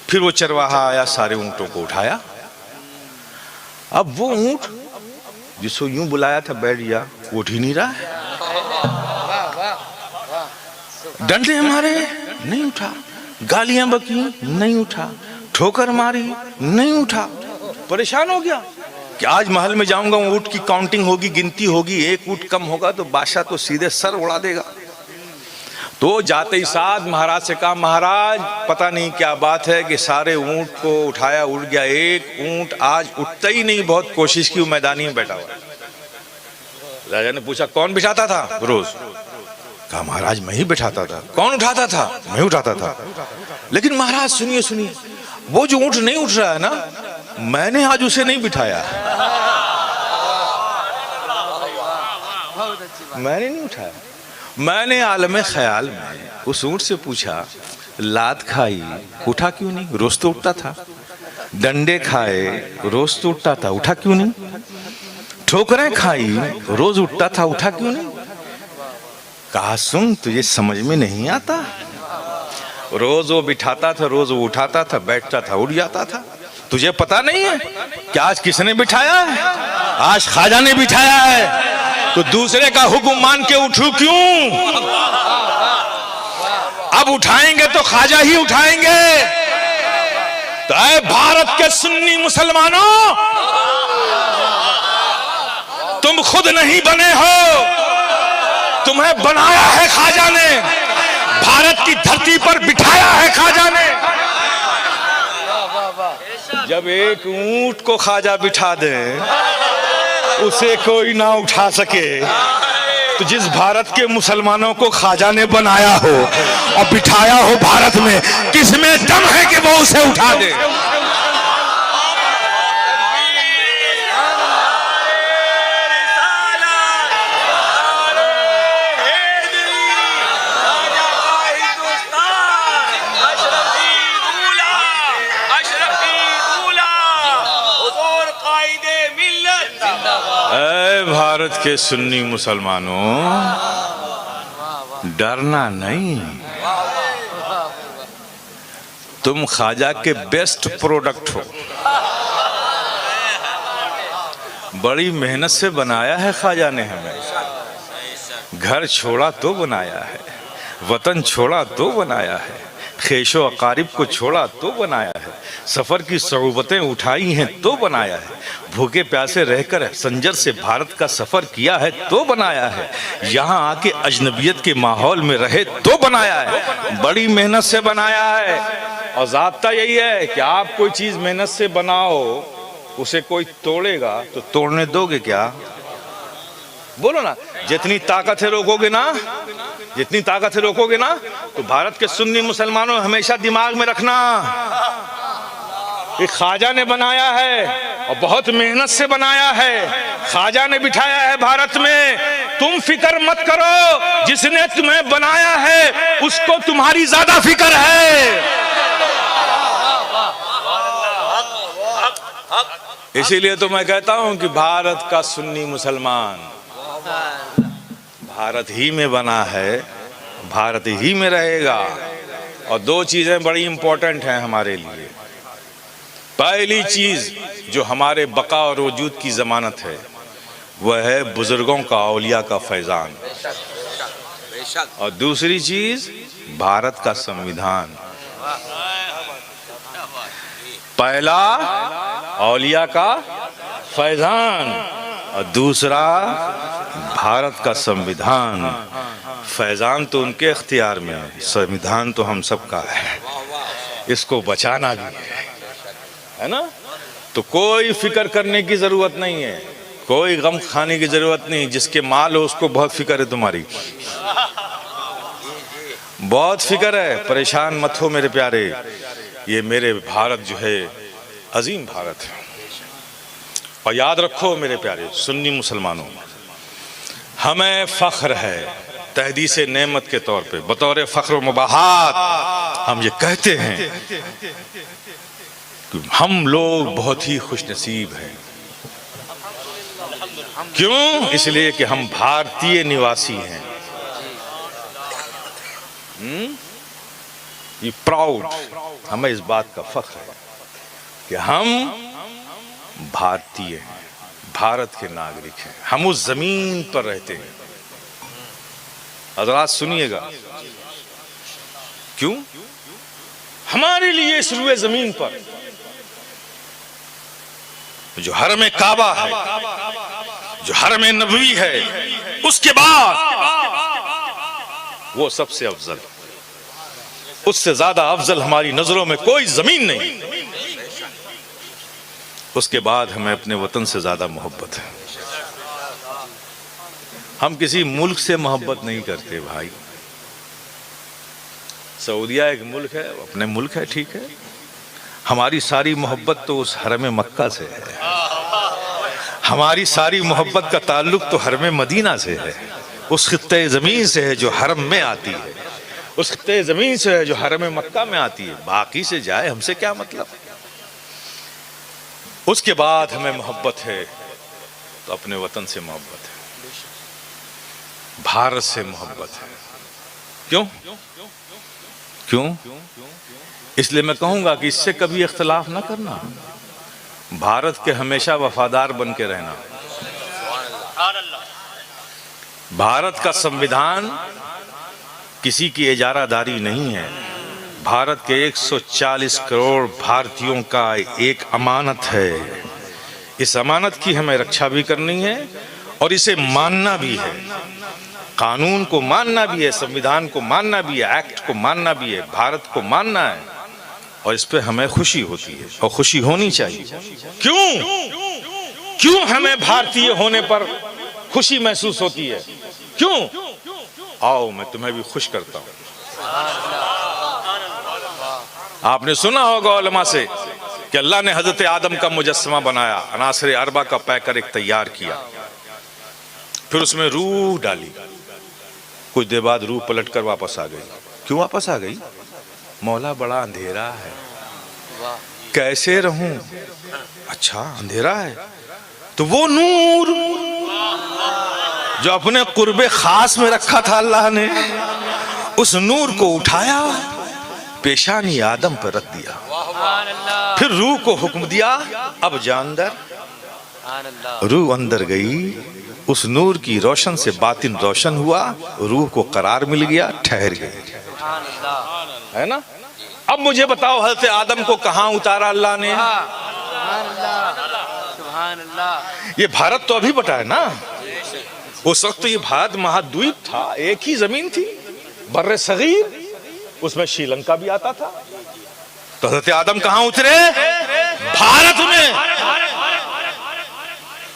پھر وہ چرواہا آیا، سارے اونٹوں کو اٹھایا۔ اب وہ اونٹ جس کو یوں بلایا تھا بیٹھ گیا، وہ اٹھ ہی نہیں رہا ہے، ڈنڈے مارے نہیں اٹھا، گالیاں بکی نہیں اٹھا، ٹھوکر ماری نہیں اٹھا۔ پریشان ہو گیا کہ آج محل میں جاؤں گا، اونٹ کی کاؤنٹنگ ہوگی، گنتی ہوگی، ایک اونٹ کم ہوگا تو بادشاہ تو سیدھے سر اڑا دے گا۔ تو جاتے ہی ساتھ مہاراج سے کہا مہاراج پتہ نہیں کیا بات ہے کہ سارے اونٹ کو اٹھایا، اٹھ گیا، ایک اونٹ آج اٹھتا ہی نہیں، بہت کوشش کی، وہ میدانی میں بیٹھا ہوا۔ راجا نے پوچھا کون بٹھاتا تھا روز؟ کہا مہاراج میں ہی بٹھاتا تھا۔ کون اٹھاتا تھا؟ میں اٹھاتا تھا۔ لیکن مہاراج سنیے سنیے، وہ جو اونٹ نہیں اٹھ رہا ہے نا، میں نے آج اسے نہیں بٹھایا، میں نے نہیں اٹھایا، میں نے عالم خیال میں اس اونٹ سے پوچھا لات کھائی اٹھا کیوں نہیں؟ روز تو اٹھتا تھا۔ ڈنڈے کھائے روز تو اٹھتا تھا، اٹھا کیوں نہیں؟ ٹھوکریں کھائی روز اٹھتا تھا، اٹھا کیوں نہیں؟ کہا سن تجھے سمجھ میں نہیں آتا، روز وہ بٹھاتا تھا، روز وہ اٹھاتا تھا، بیٹھتا تھا، اٹھ جاتا تھا، تجھے پتا نہیں ہے کہ آج کس نے بٹھایا ہے؟ آج خواجہ نے بٹھایا ہے، تو دوسرے کا حکم مان کے اٹھوں کیوں؟ اب اٹھائیں گے تو خواجہ ہی اٹھائیں گے۔ تو اے بھارت کے سنی مسلمانوں، تم خود نہیں بنے ہو، تمہیں بنایا ہے خواجہ نے، بھارت کی دھرتی پر بٹھایا ہے خواجہ نے۔ جب ایک اونٹ کو خواجہ بٹھا دے، اسے کوئی نہ اٹھا سکے، تو جس بھارت کے مسلمانوں کو خواجہ نے بنایا ہو اور بٹھایا ہو بھارت میں، کس میں دم ہے کہ وہ اسے اٹھا دے؟ اے بھارت کے سنی مسلمانوں، ڈرنا نہیں، تم خواجہ کے بیسٹ پروڈکٹ ہو، بڑی محنت سے بنایا ہے خواجہ نے ہمیں، گھر چھوڑا تو بنایا ہے، وطن چھوڑا تو بنایا ہے، خیش و اقارب کو چھوڑا تو بنایا ہے، سفر کی صعوبتیں اٹھائی ہیں تو بنایا ہے، بھوکے پیاسے رہ کر سنجر سے بھارت کا سفر کیا ہے تو بنایا ہے، یہاں آ کے اجنبیت کے ماحول میں رہے تو بنایا ہے، بڑی محنت سے بنایا ہے۔ اور ضابطہ یہی ہے کہ آپ کوئی چیز محنت سے بناؤ، اسے کوئی توڑے گا تو توڑنے دو گے کیا؟ بولو نا، جتنی طاقت ہے روکو گے نا، جتنی طاقت ہے روکو گے نا۔ تو بھارت کے سنی مسلمانوں ہمیشہ دماغ میں رکھنا، یہ خواجہ نے بنایا ہے اور بہت محنت سے بنایا ہے، خواجہ نے بٹھایا ہے بھارت میں، تم فکر مت کرو، جس نے تمہیں بنایا ہے اس کو تمہاری زیادہ فکر ہے۔ اسی لیے تو میں کہتا ہوں کہ بھارت کا سنی مسلمان بھارت ہی میں بنا ہے، بھارت ہی میں رہے گا۔ اور دو چیزیں بڑی امپورٹنٹ ہیں ہمارے لیے۔ پہلی چیز جو ہمارے بقا اور وجود کی ضمانت ہے وہ ہے بزرگوں کا، اولیاء کا فیضان، اور دوسری چیز بھارت کا سنویدھان۔ پہلا اولیاء کا فیضان اور دوسرا بھارت کا سنویدھان۔ فیضان تو ان کے اختیار میں ہے، سنویدھان تو ہم سب کا ہے، اس کو بچانا بھی ہے نا۔ تو کوئی فکر کرنے کی ضرورت نہیں ہے، کوئی غم کھانے کی ضرورت نہیں، جس کے مال ہو اس کو بہت فکر ہے، تمہاری بہت فکر ہے، پریشان مت ہو میرے پیارے۔ یہ میرے بھارت جو ہے عظیم بھارت ہے، اور یاد رکھو میرے پیارے سنی مسلمانوں، ہمیں فخر ہے تحدیث نعمت کے طور پہ، بطور فخر و مباحات ہم یہ کہتے ہیں کہ ہم لوگ بہت ہی خوش نصیب ہیں۔ کیوں؟ اس لیے کہ ہم بھارتی نواسی ہیں۔ یہ پراؤڈ، ہمیں اس بات کا فخر ہے کہ ہم بھارتی ہیں، بھارت کے ناگرک ہیں، ہم اس زمین پر رہتے ہیں۔ حضرات سنیے گا، کیوں؟ ہمارے لیے اس روئے زمین پر جو حرم کعبہ ہے، جو حرم نبوی ہے، اس کے بعد وہ سب سے افضل، اس سے زیادہ افضل ہماری نظروں میں کوئی زمین نہیں۔ اس کے بعد ہمیں اپنے وطن سے زیادہ محبت ہے۔ ہم کسی ملک سے محبت نہیں کرتے بھائی۔ سعودیہ ایک ملک ہے، اپنے ملک ہے، ٹھیک ہے، ہماری ساری محبت تو اس حرم مکہ سے ہے، ہماری ساری محبت کا تعلق تو حرم مدینہ سے ہے، اس خطے زمین سے ہے جو حرم میں آتی ہے، اس خطے زمین سے ہے جو حرم مکہ میں آتی ہے، باقی سے جائے ہم سے کیا مطلب۔ اس کے بعد ہمیں محبت ہے تو اپنے وطن سے محبت ہے، بھارت سے محبت ہے۔ کیوں؟ کیوں؟ اس لیے میں کہوں گا کہ اس سے کبھی اختلاف نہ کرنا، بھارت کے ہمیشہ وفادار بن کے رہنا۔ بھارت کا سنویدھان کسی کی اجارہ داری نہیں ہے، بھارت کے 140 کروڑ بھارتیوں کا ایک امانت ہے۔ اس امانت کی ہمیں رکشا بھی کرنی ہے اور اسے ماننا بھی ہے، قانون کو ماننا بھی ہے، سنویدھان کو ماننا بھی ہے، ایکٹ کو ماننا بھی ہے، بھارت کو ماننا ہے، اور اس پہ ہمیں خوشی ہوتی ہے اور خوشی ہونی چاہیے۔ کیوں ہمیں بھارتی ہونے پر خوشی محسوس ہوتی ہے؟ کیوں؟ آؤ میں تمہیں بھی خوش کرتا ہوں. آپ نے سنا ہوگا علماء سے کہ اللہ نے حضرت آدم کا مجسمہ بنایا, عناصر اربع کا پیک کر ایک تیار کیا, پھر اس میں روح ڈالی, کچھ دیر بعد روح پلٹ کر واپس آ گئی. کیوں واپس آ گئی؟ مولا بڑا اندھیرا ہے, کیسے رہوں؟ اچھا اندھیرا ہے تو وہ نور جو اپنے قرب خاص میں رکھا تھا اللہ نے, اس نور کو اٹھایا, پیشانی آدم پر رکھ دیا, پھر روح کو حکم دیا اب جا اندر. روح اندر گئی, اس نور کی روشن سے باطن روشن ہوا, روح کو قرار مل گیا, ٹھہر گئی. ہے نا؟ اب مجھے بتاؤ حضرت آدم کو کہاں اتارا اللہ نے؟ یہ بھارت تو ابھی بٹا ہے نا, اس وقت تو یہ بھارت مہادویپ تھا, ایک ہی زمین تھی بر صغیر, اس میں شری لنکا بھی آتا تھا. تو حضرت آدم کہاں اترے؟ بھارت میں.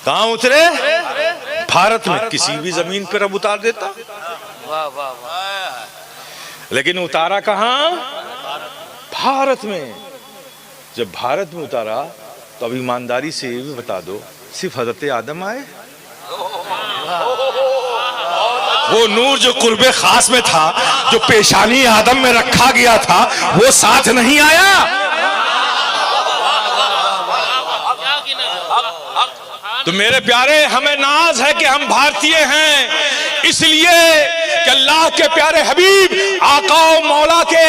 کہاں اترے؟ بھارت میں. کسی بھی زمین پر اب اتار دیتا, لیکن اتارا کہاں؟ بھارت میں. جب بھارت میں اتارا تو اب ایمانداری سے یہ بھی بتا دو, صرف حضرت آدم آئے؟ وہ نور جو قرب خاص میں تھا, جو پیشانی آدم میں رکھا گیا تھا, وہ ساتھ نہیں آیا؟ تو میرے پیارے, ہمیں ناز ہے کہ ہم بھارتی ہیں, اس لیے کہ اللہ کے پیارے حبیب آقا و مولا کے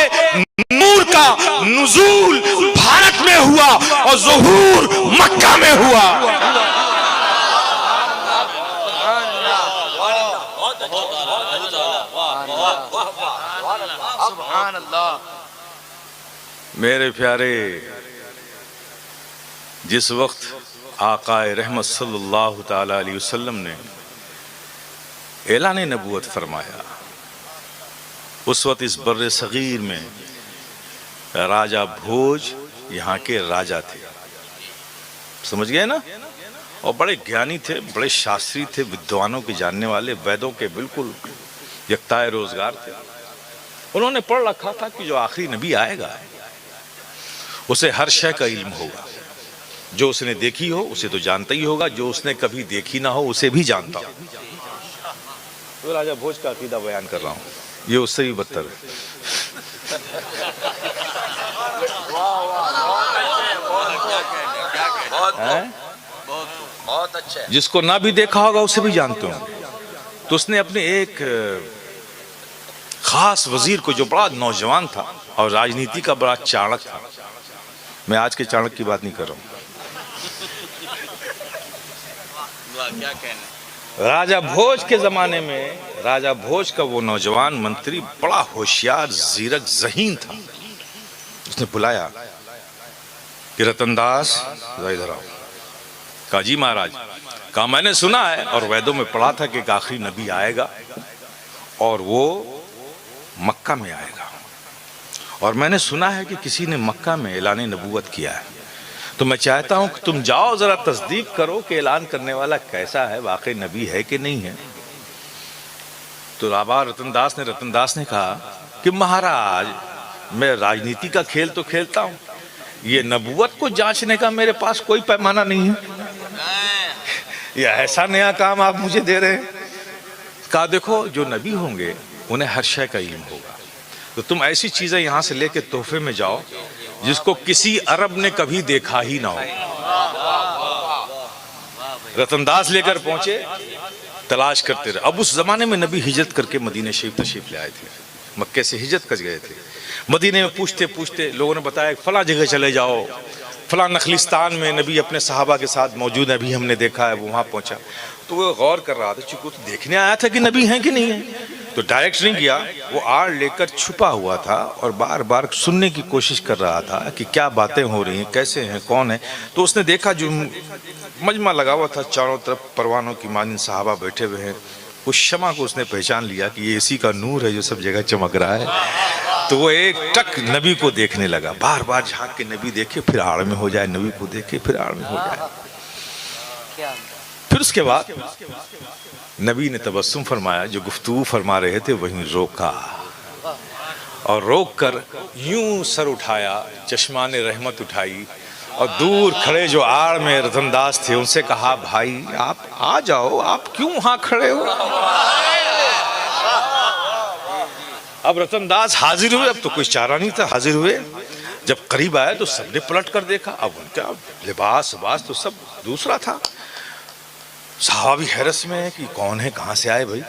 نور کا نزول بھارت میں ہوا اور ظہور مکہ میں ہوا. سبحان اللہ. میرے پیارے, جس وقت آقا رحمت صلی اللہ تعالی علیہ وسلم نے اعلان نبوت فرمایا, اس وقت اس بر صغیر میں راجہ بھوج یہاں کے راجہ تھے, سمجھ گئے نا, اور بڑے گیانی تھے, بڑے شاستری تھے, ودوانوں کے جاننے والے, ویدوں کے بالکل یکتائے روزگار تھے. انہوں نے پڑھ رکھا تھا کہ جو آخری نبی آئے گا اسے ہر شے کا علم ہوگا, جو اس نے دیکھی ہو اسے تو جانتا ہی ہوگا, جو اس نے کبھی دیکھی نہ ہو اسے بھی جانتا ہو. تو راجہ بھوج کا عقیدہ بیان کر رہا ہوں, یہ اس سے بھی بدتر ہے. بہت اچھے. جس کو نہ بھی دیکھا ہوگا اسے بھی جانتے ہوں. تو اس نے اپنے ایک خاص وزیر کو, جو بڑا نوجوان تھا اور راجنیتی کا بڑا چاڑک تھا, میں آج کے چاڑک کی بات نہیں کر رہا ہوں, راجہ بھوج کے زمانے میں راجہ بھوج کا وہ نوجوان منتری بڑا ہوشیار, زیرک, ذہین تھا. اس نے بلایا کہ رتن داس ادھر آؤ. کہا جی مہاراج. کہا میں نے سنا ہے اور ویدوں میں پڑھا تھا کہ ایک آخری نبی آئے گا اور وہ مکہ میں آئے گا, اور میں نے سنا ہے کہ کسی نے مکہ میں اعلان نبوت کیا ہے, تو میں چاہتا ہوں کہ تم جاؤ ذرا تصدیق کرو کہ اعلان کرنے والا کیسا ہے, واقعی نبی ہے کہ نہیں ہے. تو رابعہ رتن داس نے کہا کہ مہاراج میں راجنیتی کا کھیل تو کھیلتا ہوں, یہ نبوت کو جانچنے کا میرے پاس کوئی پیمانہ نہیں ہے, یہ ایسا نیا کام آپ مجھے دے رہے ہیں. کہا دیکھو جو نبی ہوں گے انہیں ہر شے کا علم ہوگا, تو تم ایسی چیزیں یہاں سے لے کے تحفے میں جاؤ جس کو کسی عرب نے کبھی دیکھا ہی نہ ہو. رتن داس لے کر پہنچے, تلاش کرتے رہے. اب اس زمانے میں نبی ہجرت کر کے مدینہ شریف تشریف لے آئے تھے, مکے سے ہجرت کر گئے تھے. مدینے میں پوچھتے پوچھتے لوگوں نے بتایا فلاں جگہ چلے جاؤ, فلاں نخلستان میں نبی اپنے صحابہ کے ساتھ موجود ہے, ابھی ہم نے دیکھا ہے. وہ وہاں پہنچا تو وہ غور کر رہا تھا, چونکہ وہ تو دیکھنے آیا تھا کہ نبی ہیں کہ نہیں ہیں, تو ڈائریکٹ نہیں گیا, وہ آڑ لے کر چھپا ہوا تھا اور بار بار سننے کی کوشش کر رہا تھا کہ کیا باتیں ہو رہی ہیں, کیسے ہیں, کون ہے. تو اس نے دیکھا جو مجمع لگا ہوا تھا, چاروں طرف پروانوں کی مانند صحابہ بیٹھے ہوئے ہیں. اس شمع کو اس نے پہچان لیا کہ یہ اسی کا نور ہے جو سب جگہ چمک رہا ہے. تو وہ ایک ٹک نبی کو دیکھنے لگا, بار بار جھانک کے نبی دیکھے, پھر آڑ میں ہو جائے, نبی کو دیکھے, پھر آڑ میں ہو جائے. پھر پھر اس کے بعد نبی نے تبسم فرمایا، جو گفتگو فرما رہے تھے وہیں روکا، اور روک کر یوں سر اٹھایا، چشمان رحمت اٹھائی، اور دور کھڑے جو آڑ میں رتن انداز تھے ان سے کہا بھائی آپ آ جاؤ، آپ کیوں وہاں کھڑے ہو؟ اب رتن انداز حاضر ہوئے، اب تو کوئی چارہ نہیں تھا، حاضر ہوئے، جب قریب آئے تو سب نے پلٹ کر دیکھا، اب ان کا لباس تو سب دوسرا تھا۔ صحابہ بھی حیرت میں ہے کہ کون ہے، کہاں سے آئے بھائی؟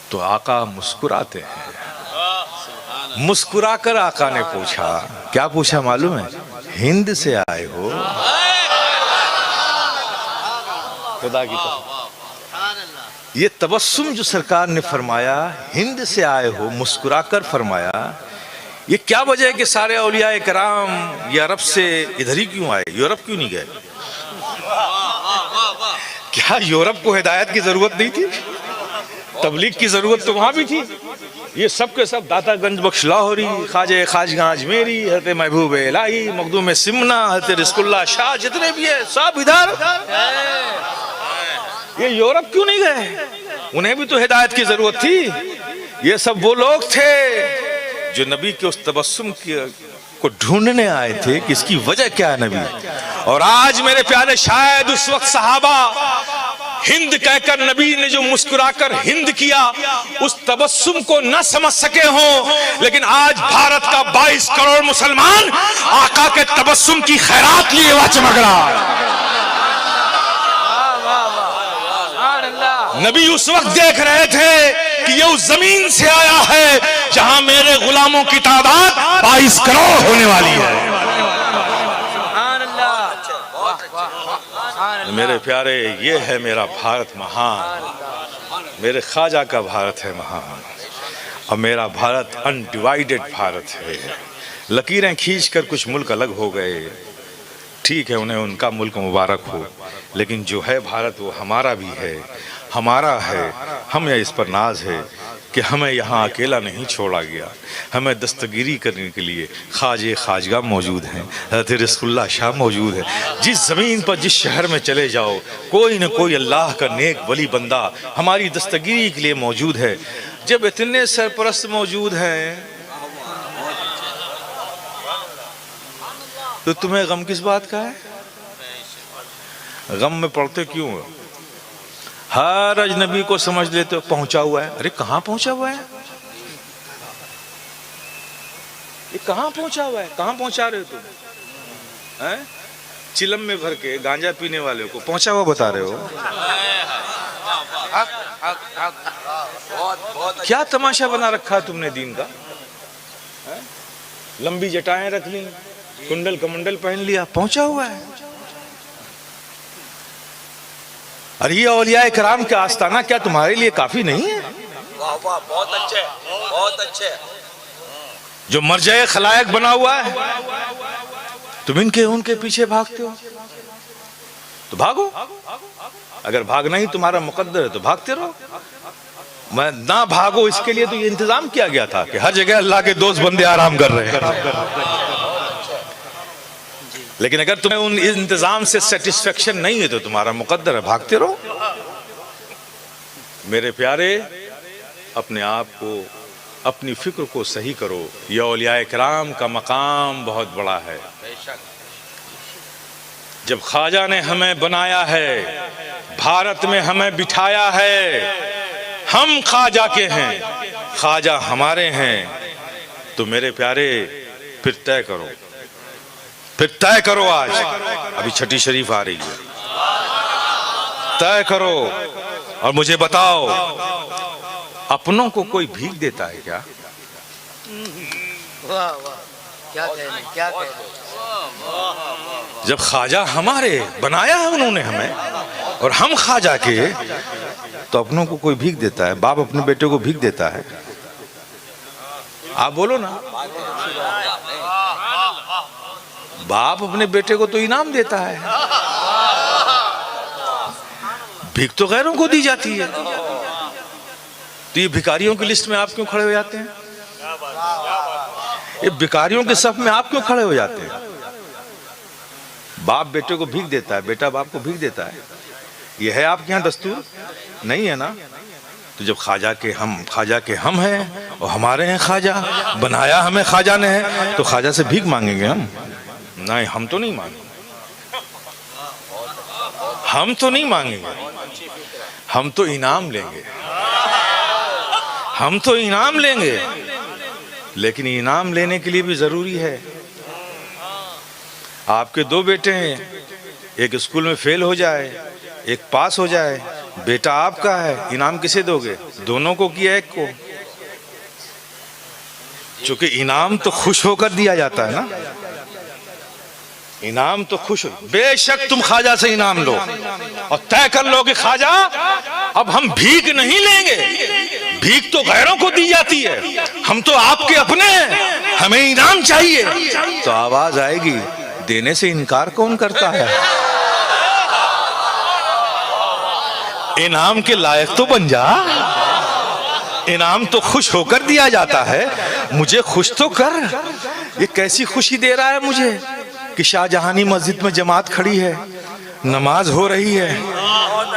تو آقا مسکراتے ہیں، مسکرا کر آقا نے پوچھا، کیا پوچھا معلوم ہے؟ ہند سے آئے ہو؟ خدا کی قسم یہ تبسم جو سرکار نے فرمایا، ہند سے آئے ہو، مسکرا کر فرمایا، یہ کیا وجہ ہے کہ سارے اولیاء کرام یہ عرب سے ادھر ہی کیوں آئے، یورپ کیوں نہیں گئے؟ کیا یورپ کو ہدایت کی ضرورت نہیں تھی؟ تبلیغ کی ضرورت تو وہاں بھی تھی۔ یہ سب کے سب داتا گنج بخش لاہوری، خواجہ خواجگاں اجمیری، حضرت محبوب الہی، مخدوم سمنا، حضرت رزق اللہ شاہ، جتنے بھی ہیں سب ادھر۔ یہ یورپ کیوں نہیں گئے؟ انہیں بھی تو ہدایت کی ضرورت تھی۔ یہ سب وہ لوگ تھے جو نبی کے اس تبسم کو ڈھونڈنے آئے تھے کہ اس کی وجہ کیا ہے نبی۔ اور آج میرے پیارے، شاید اس وقت صحابہ ہند کہہ کر نبی نے جو مسکرا کر ہند کیا اس تبسم کو نہ سمجھ سکے ہوں، لیکن آج بھارت کا 22 کروڑ مسلمان آقا کے تبسم کی خیرات لیے ہوا چمک رہا ہے۔ نبی اس وقت دیکھ رہے تھے کہ یہ اس زمین سے آیا ہے جہاں میرے غلاموں کی تعداد 22 کروڑ ہونے والی ہے۔ میرے پیارے، یہ ہے میرا بھارت مہان، میرے خواجہ کا بھارت ہے مہان، اور میرا بھارت انڈیوائیڈڈ بھارت ہے۔ لکیریں کھینچ کر کچھ ملک الگ ہو گئے، ٹھیک ہے، انہیں ان کا ملک مبارک ہو، لیکن جو ہے بھارت وہ ہمارا بھی ہے، ہمارا ہے۔ ہمیں اس پر ناز ہے کہ ہمیں یہاں اکیلا نہیں چھوڑا گیا، ہمیں دستگیری کرنے کے لیے خواجہ خواجگاہ موجود ہیں، حضرت رزق اللہ شاہ موجود ہے۔ جس زمین پر، جس شہر میں چلے جاؤ، کوئی نہ کوئی اللہ کا نیک ولی بندہ ہماری دستگیری کے لیے موجود ہے۔ جب اتنے سرپرست موجود ہیں تو تمہیں غم کس بات کا ہے؟ غم میں پڑتے کیوں ہو؟ ہر اجنبی کو سمجھ لیتے ہو پہنچا ہوا ہے۔ ارے کہاں پہنچا ہوا ہے؟ یہ کہاں پہنچا ہوا ہے؟ کہاں پہنچا رہے ہو تم؟ چلم میں بھر کے گانجا پینے والے کو پہنچا ہوا بتا رہے ہو؟ کیا تماشا بنا رکھا تم نے دین کا؟ لمبی جٹائیں رکھ لی، کنڈل کمنڈل پہن لیا، پہنچا ہوا ہے۔ اور یہ اولیاء کرام کا آستانہ کیا تمہارے لیے کافی نہیں ہے؟ واہ واہ، بہت اچھے، بہت اچھے۔ جو مرجع خلائق بنا ہوا ہے، تم ان کے پیچھے بھاگتے ہو تو بھاگو۔ اگر بھاگنا ہی تمہارا مقدر ہے تو بھاگتے رہو۔ میں نہ بھاگو، اس کے لیے تو یہ انتظام کیا گیا تھا کہ ہر جگہ اللہ کے دوست بندے آرام کر رہے ہیں۔ لیکن اگر تمہیں ان انتظام سے سیٹسفیکشن نہیں ہے تو تمہارا مقدر ہے، بھاگتے رہو۔ میرے پیارے، اپنے آپ کو، اپنی فکر کو صحیح کرو۔ یہ اولیاء کرام کا مقام بہت بڑا ہے۔ جب خواجہ نے ہمیں بنایا ہے، بھارت میں ہمیں بٹھایا ہے، ہم خواجہ کے ہیں، خواجہ ہمارے ہیں، تو میرے پیارے پھر طے کرو، پھر طے کرو۔ آج ابھی چھٹی شریف آ رہی ہے، طے کرو اور مجھے بتاؤ، اپنوں کو کوئی بھیک دیتا ہے کیا؟ واہ واہ، کیا کہنے، کیا کہنے۔ جب خواجہ ہمارے بنایا ہے انہوں نے ہمیں، اور ہم خواجہ کے، تو اپنوں کو کوئی بھیک دیتا ہے؟ باپ اپنے بیٹے کو بھیک دیتا ہے؟ آپ بولو نا۔ باپ اپنے بیٹے کو تو انعام دیتا ہے، بھیک تو غیروں کو دی جاتی ہے۔ تو یہ بھکاریوں کی لسٹ میں آپ کیوں کھڑے ہو جاتے ہیں؟ یہ بھکاریوں کے صف میں آپ کیوں کھڑے ہو جاتے ہیں؟ باپ بیٹے کو بھیک دیتا ہے، بیٹا باپ کو بھیک دیتا ہے۔ یہ ہے آپ کے یہاں دستور؟ نہیں ہے نا. تو جب خواجہ کے ہم ہیں اور ہمارے ہیں خواجہ، بنایا ہمیں خواجہ نے ہے، تو خواجہ سے بھیک مانگیں گے ہم؟ نہیں، ہم تو نہیں مانگیں گے، ہم تو نہیں مانگیں گے، ہم تو انعام لیں گے، ہم تو انعام لیں گے. لیکن انعام لینے کے لیے بھی ضروری ہے. آپ کے 2 بیٹے ہیں، ایک اسکول میں فیل ہو جائے، ایک پاس ہو جائے، بیٹا آپ کا ہے، انعام کسے دو گے؟ دونوں کو کیا ایک کو؟ چونکہ انعام تو خوش ہو کر دیا جاتا ہے نا. انعام تو خوش ہو. بے شک تم خواجہ سے انعام لو اور طے کر لو کہ خواجہ اب ہم بھیک نہیں لیں گے. بھیک تو غیروں کو دی جاتی ہے، ہم تو آپ کے اپنے ہیں، ہمیں انعام چاہیے. تو آواز آئے گی، دینے سے انکار کون کرتا ہے؟ انعام کے لائق تو بن جا. انعام تو خوش ہو کر دیا جاتا ہے، مجھے خوش تو کر. یہ کیسی خوشی دے رہا ہے مجھے کہ شاہ جہانی مسجد میں جماعت کھڑی ہے، نماز ہو رہی ہے،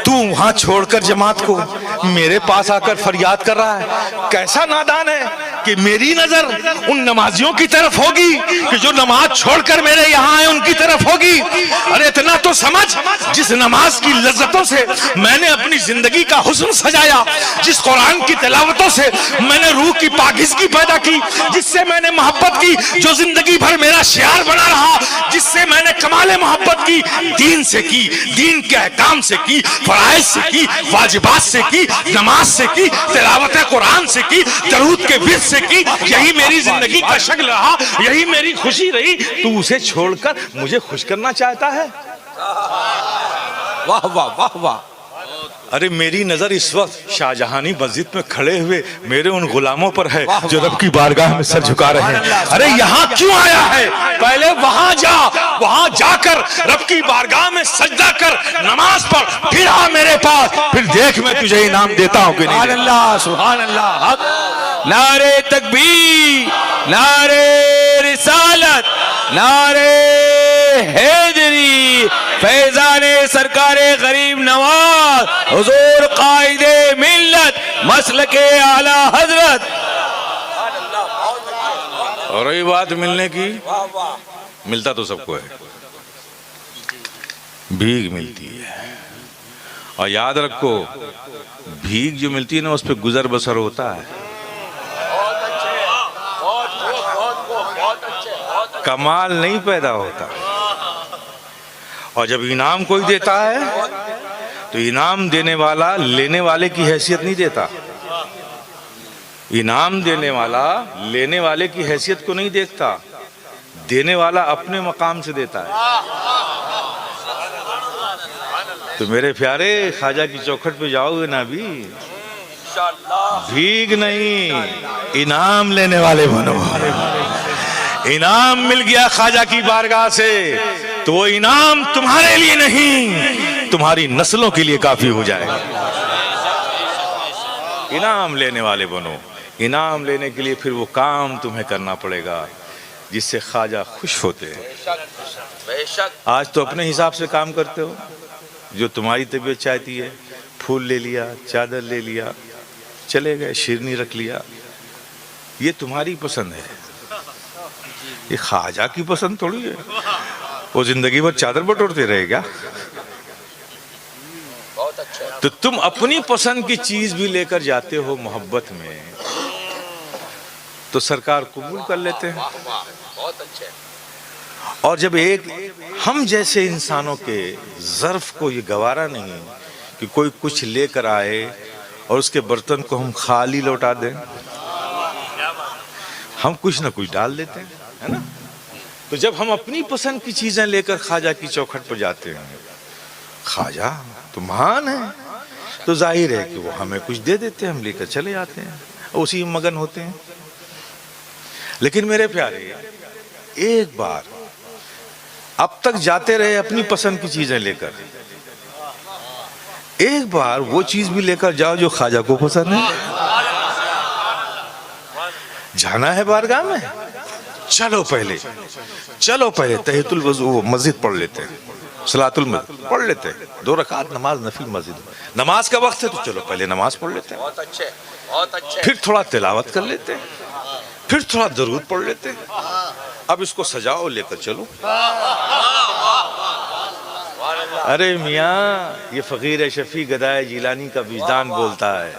تو وہاں چھوڑ کر جماعت کو میرے پاس آ کر فریاد کر رہا ہے. کیسا نادان ہے کہ میری نظر ان نمازیوں کی طرف ہوگی کہ جو نماز چھوڑ کر میرے یہاں آئے ان کی طرف ہوگی. ارے اتنا تو سمجھ، جس نماز کی لذتوں سے میں نے اپنی زندگی کا حسن سجایا، جس قرآن کی تلاوتوں سے میں نے روح کی پاکیزگی پیدا کی، جس سے میں نے محبت کی جو زندگی بھر میرا شعار بنا رہا، جس سے میں نے کمال محبت کی، دین سے کی، دین کے احکام سے کی، فرائض سے کی، واجبات سے کی، نماز سے کی، تلاوت قرآن سے کی، درود کے ورد سے کی. یہی میری زندگی کا شکل رہا، یہی میری خوشی رہی. تو اسے چھوڑ کر مجھے خوش کرنا چاہتا ہے؟ واہ واہ واہ واہ. ارے میری نظر اس وقت شاہ جہانی مسجد میں کھڑے ہوئے میرے ان غلاموں پر ہے جو رب کی بارگاہ میں سر جھکا رہے ہیں. ارے یہاں کیوں آیا ہے؟ پہلے وہاں جا کر رب کی بارگاہ میں سجدہ کر، نماز پڑھ، پھر آ میرے پاس، پھر دیکھ میں تجھے انعام دیتا ہوں کہ نہیں. سبحان اللہ سبحان اللہ. حق. نعرے تکبیر، نعرے رسالت، نعرے حیدری، فیضان سرکار غریب نواز، حضور قائد ملت، مسلک اعلی حضرت. اور رہی بات ملنے کی، ملتا تو سب کو ہے، بھیک ملتی ہے. اور یاد رکھو، بھیک جو ملتی ہے نا، اس پہ گزر بسر ہوتا ہے، کمال نہیں پیدا ہوتا. اور جب انعام کوئی دیتا ہے تو انعام دینے والا لینے والے کی حیثیت نہیں دیتا. انعام دینے والا لینے والے کی حیثیت کو نہیں دیکھتا، دینے والا اپنے مقام سے دیتا ہے. تو میرے پیارے خواجہ کی چوکھٹ پہ جاؤ گے نا بھی، بھیک نہیں، انعام لینے والے بنو. انعام مل گیا خواجہ کی بارگاہ سے تو وہ انعام تمہارے لیے نہیں، تمہاری نسلوں کے لیے کافی ہو جائے گا. انعام لینے والے بنو. انعام لینے کے لیے پھر وہ کام تمہیں کرنا پڑے گا جس سے خواجہ خوش ہوتے ہیں. آج تو اپنے حساب سے کام کرتے ہو، جو تمہاری طبیعت چاہتی ہے، پھول لے لیا، چادر لے لیا، چلے گئے، شیرنی رکھ لیا. یہ تمہاری پسند ہے، یہ خواجہ کی پسند تھوڑی ہے. وہ زندگی بھر چادر بٹورتے رہے گا. تو تم اپنی پسند کی چیز بھی لے کر جاتے ہو محبت میں تو سرکار قبول کر لیتے ہیں. اور جب ایک ہم جیسے انسانوں کے ظرف کو یہ گوارا نہیں کہ کوئی کچھ لے کر آئے اور اس کے برتن کو ہم خالی لوٹا دیں، ہم کچھ نہ کچھ ڈال دیتے ہیں، ہے نا. تو جب ہم اپنی پسند کی چیزیں لے کر خواجہ کی چوکھٹ پر جاتے ہیں، خواجہ تو مہان ہے، تو ظاہر ہے کہ وہ ہمیں کچھ دے دیتے ہیں، ہم لے کر چلے جاتے ہیں، اسی میں مگن ہوتے ہیں. لیکن میرے پیارے، ایک بار اب تک جاتے رہے اپنی پسند کی چیزیں لے کر، ایک بار وہ چیز بھی لے کر جاؤ جو خواجہ کو پسند ہے. جانا ہے بارگاہ میں، چلو پہلے تحیۃ الوضو مسجد پڑھ لیتے ہیں. صلاۃ المسجد پڑھ لیتے ہیں، 2 رکعت نماز نفل مسجد میں، نماز کا وقت ہے تو چلو پہلے نماز پڑھ لیتے ہیں، پھر تھوڑا تلاوت کر لیتے ہیں، پھر تھوڑا درود پڑھ لیتے ہیں، اب اس کو سجاؤ لے کر چلو۔ ارے میاں یہ فقیر شفیع گدائے جیلانی کا وجدان بولتا ہے،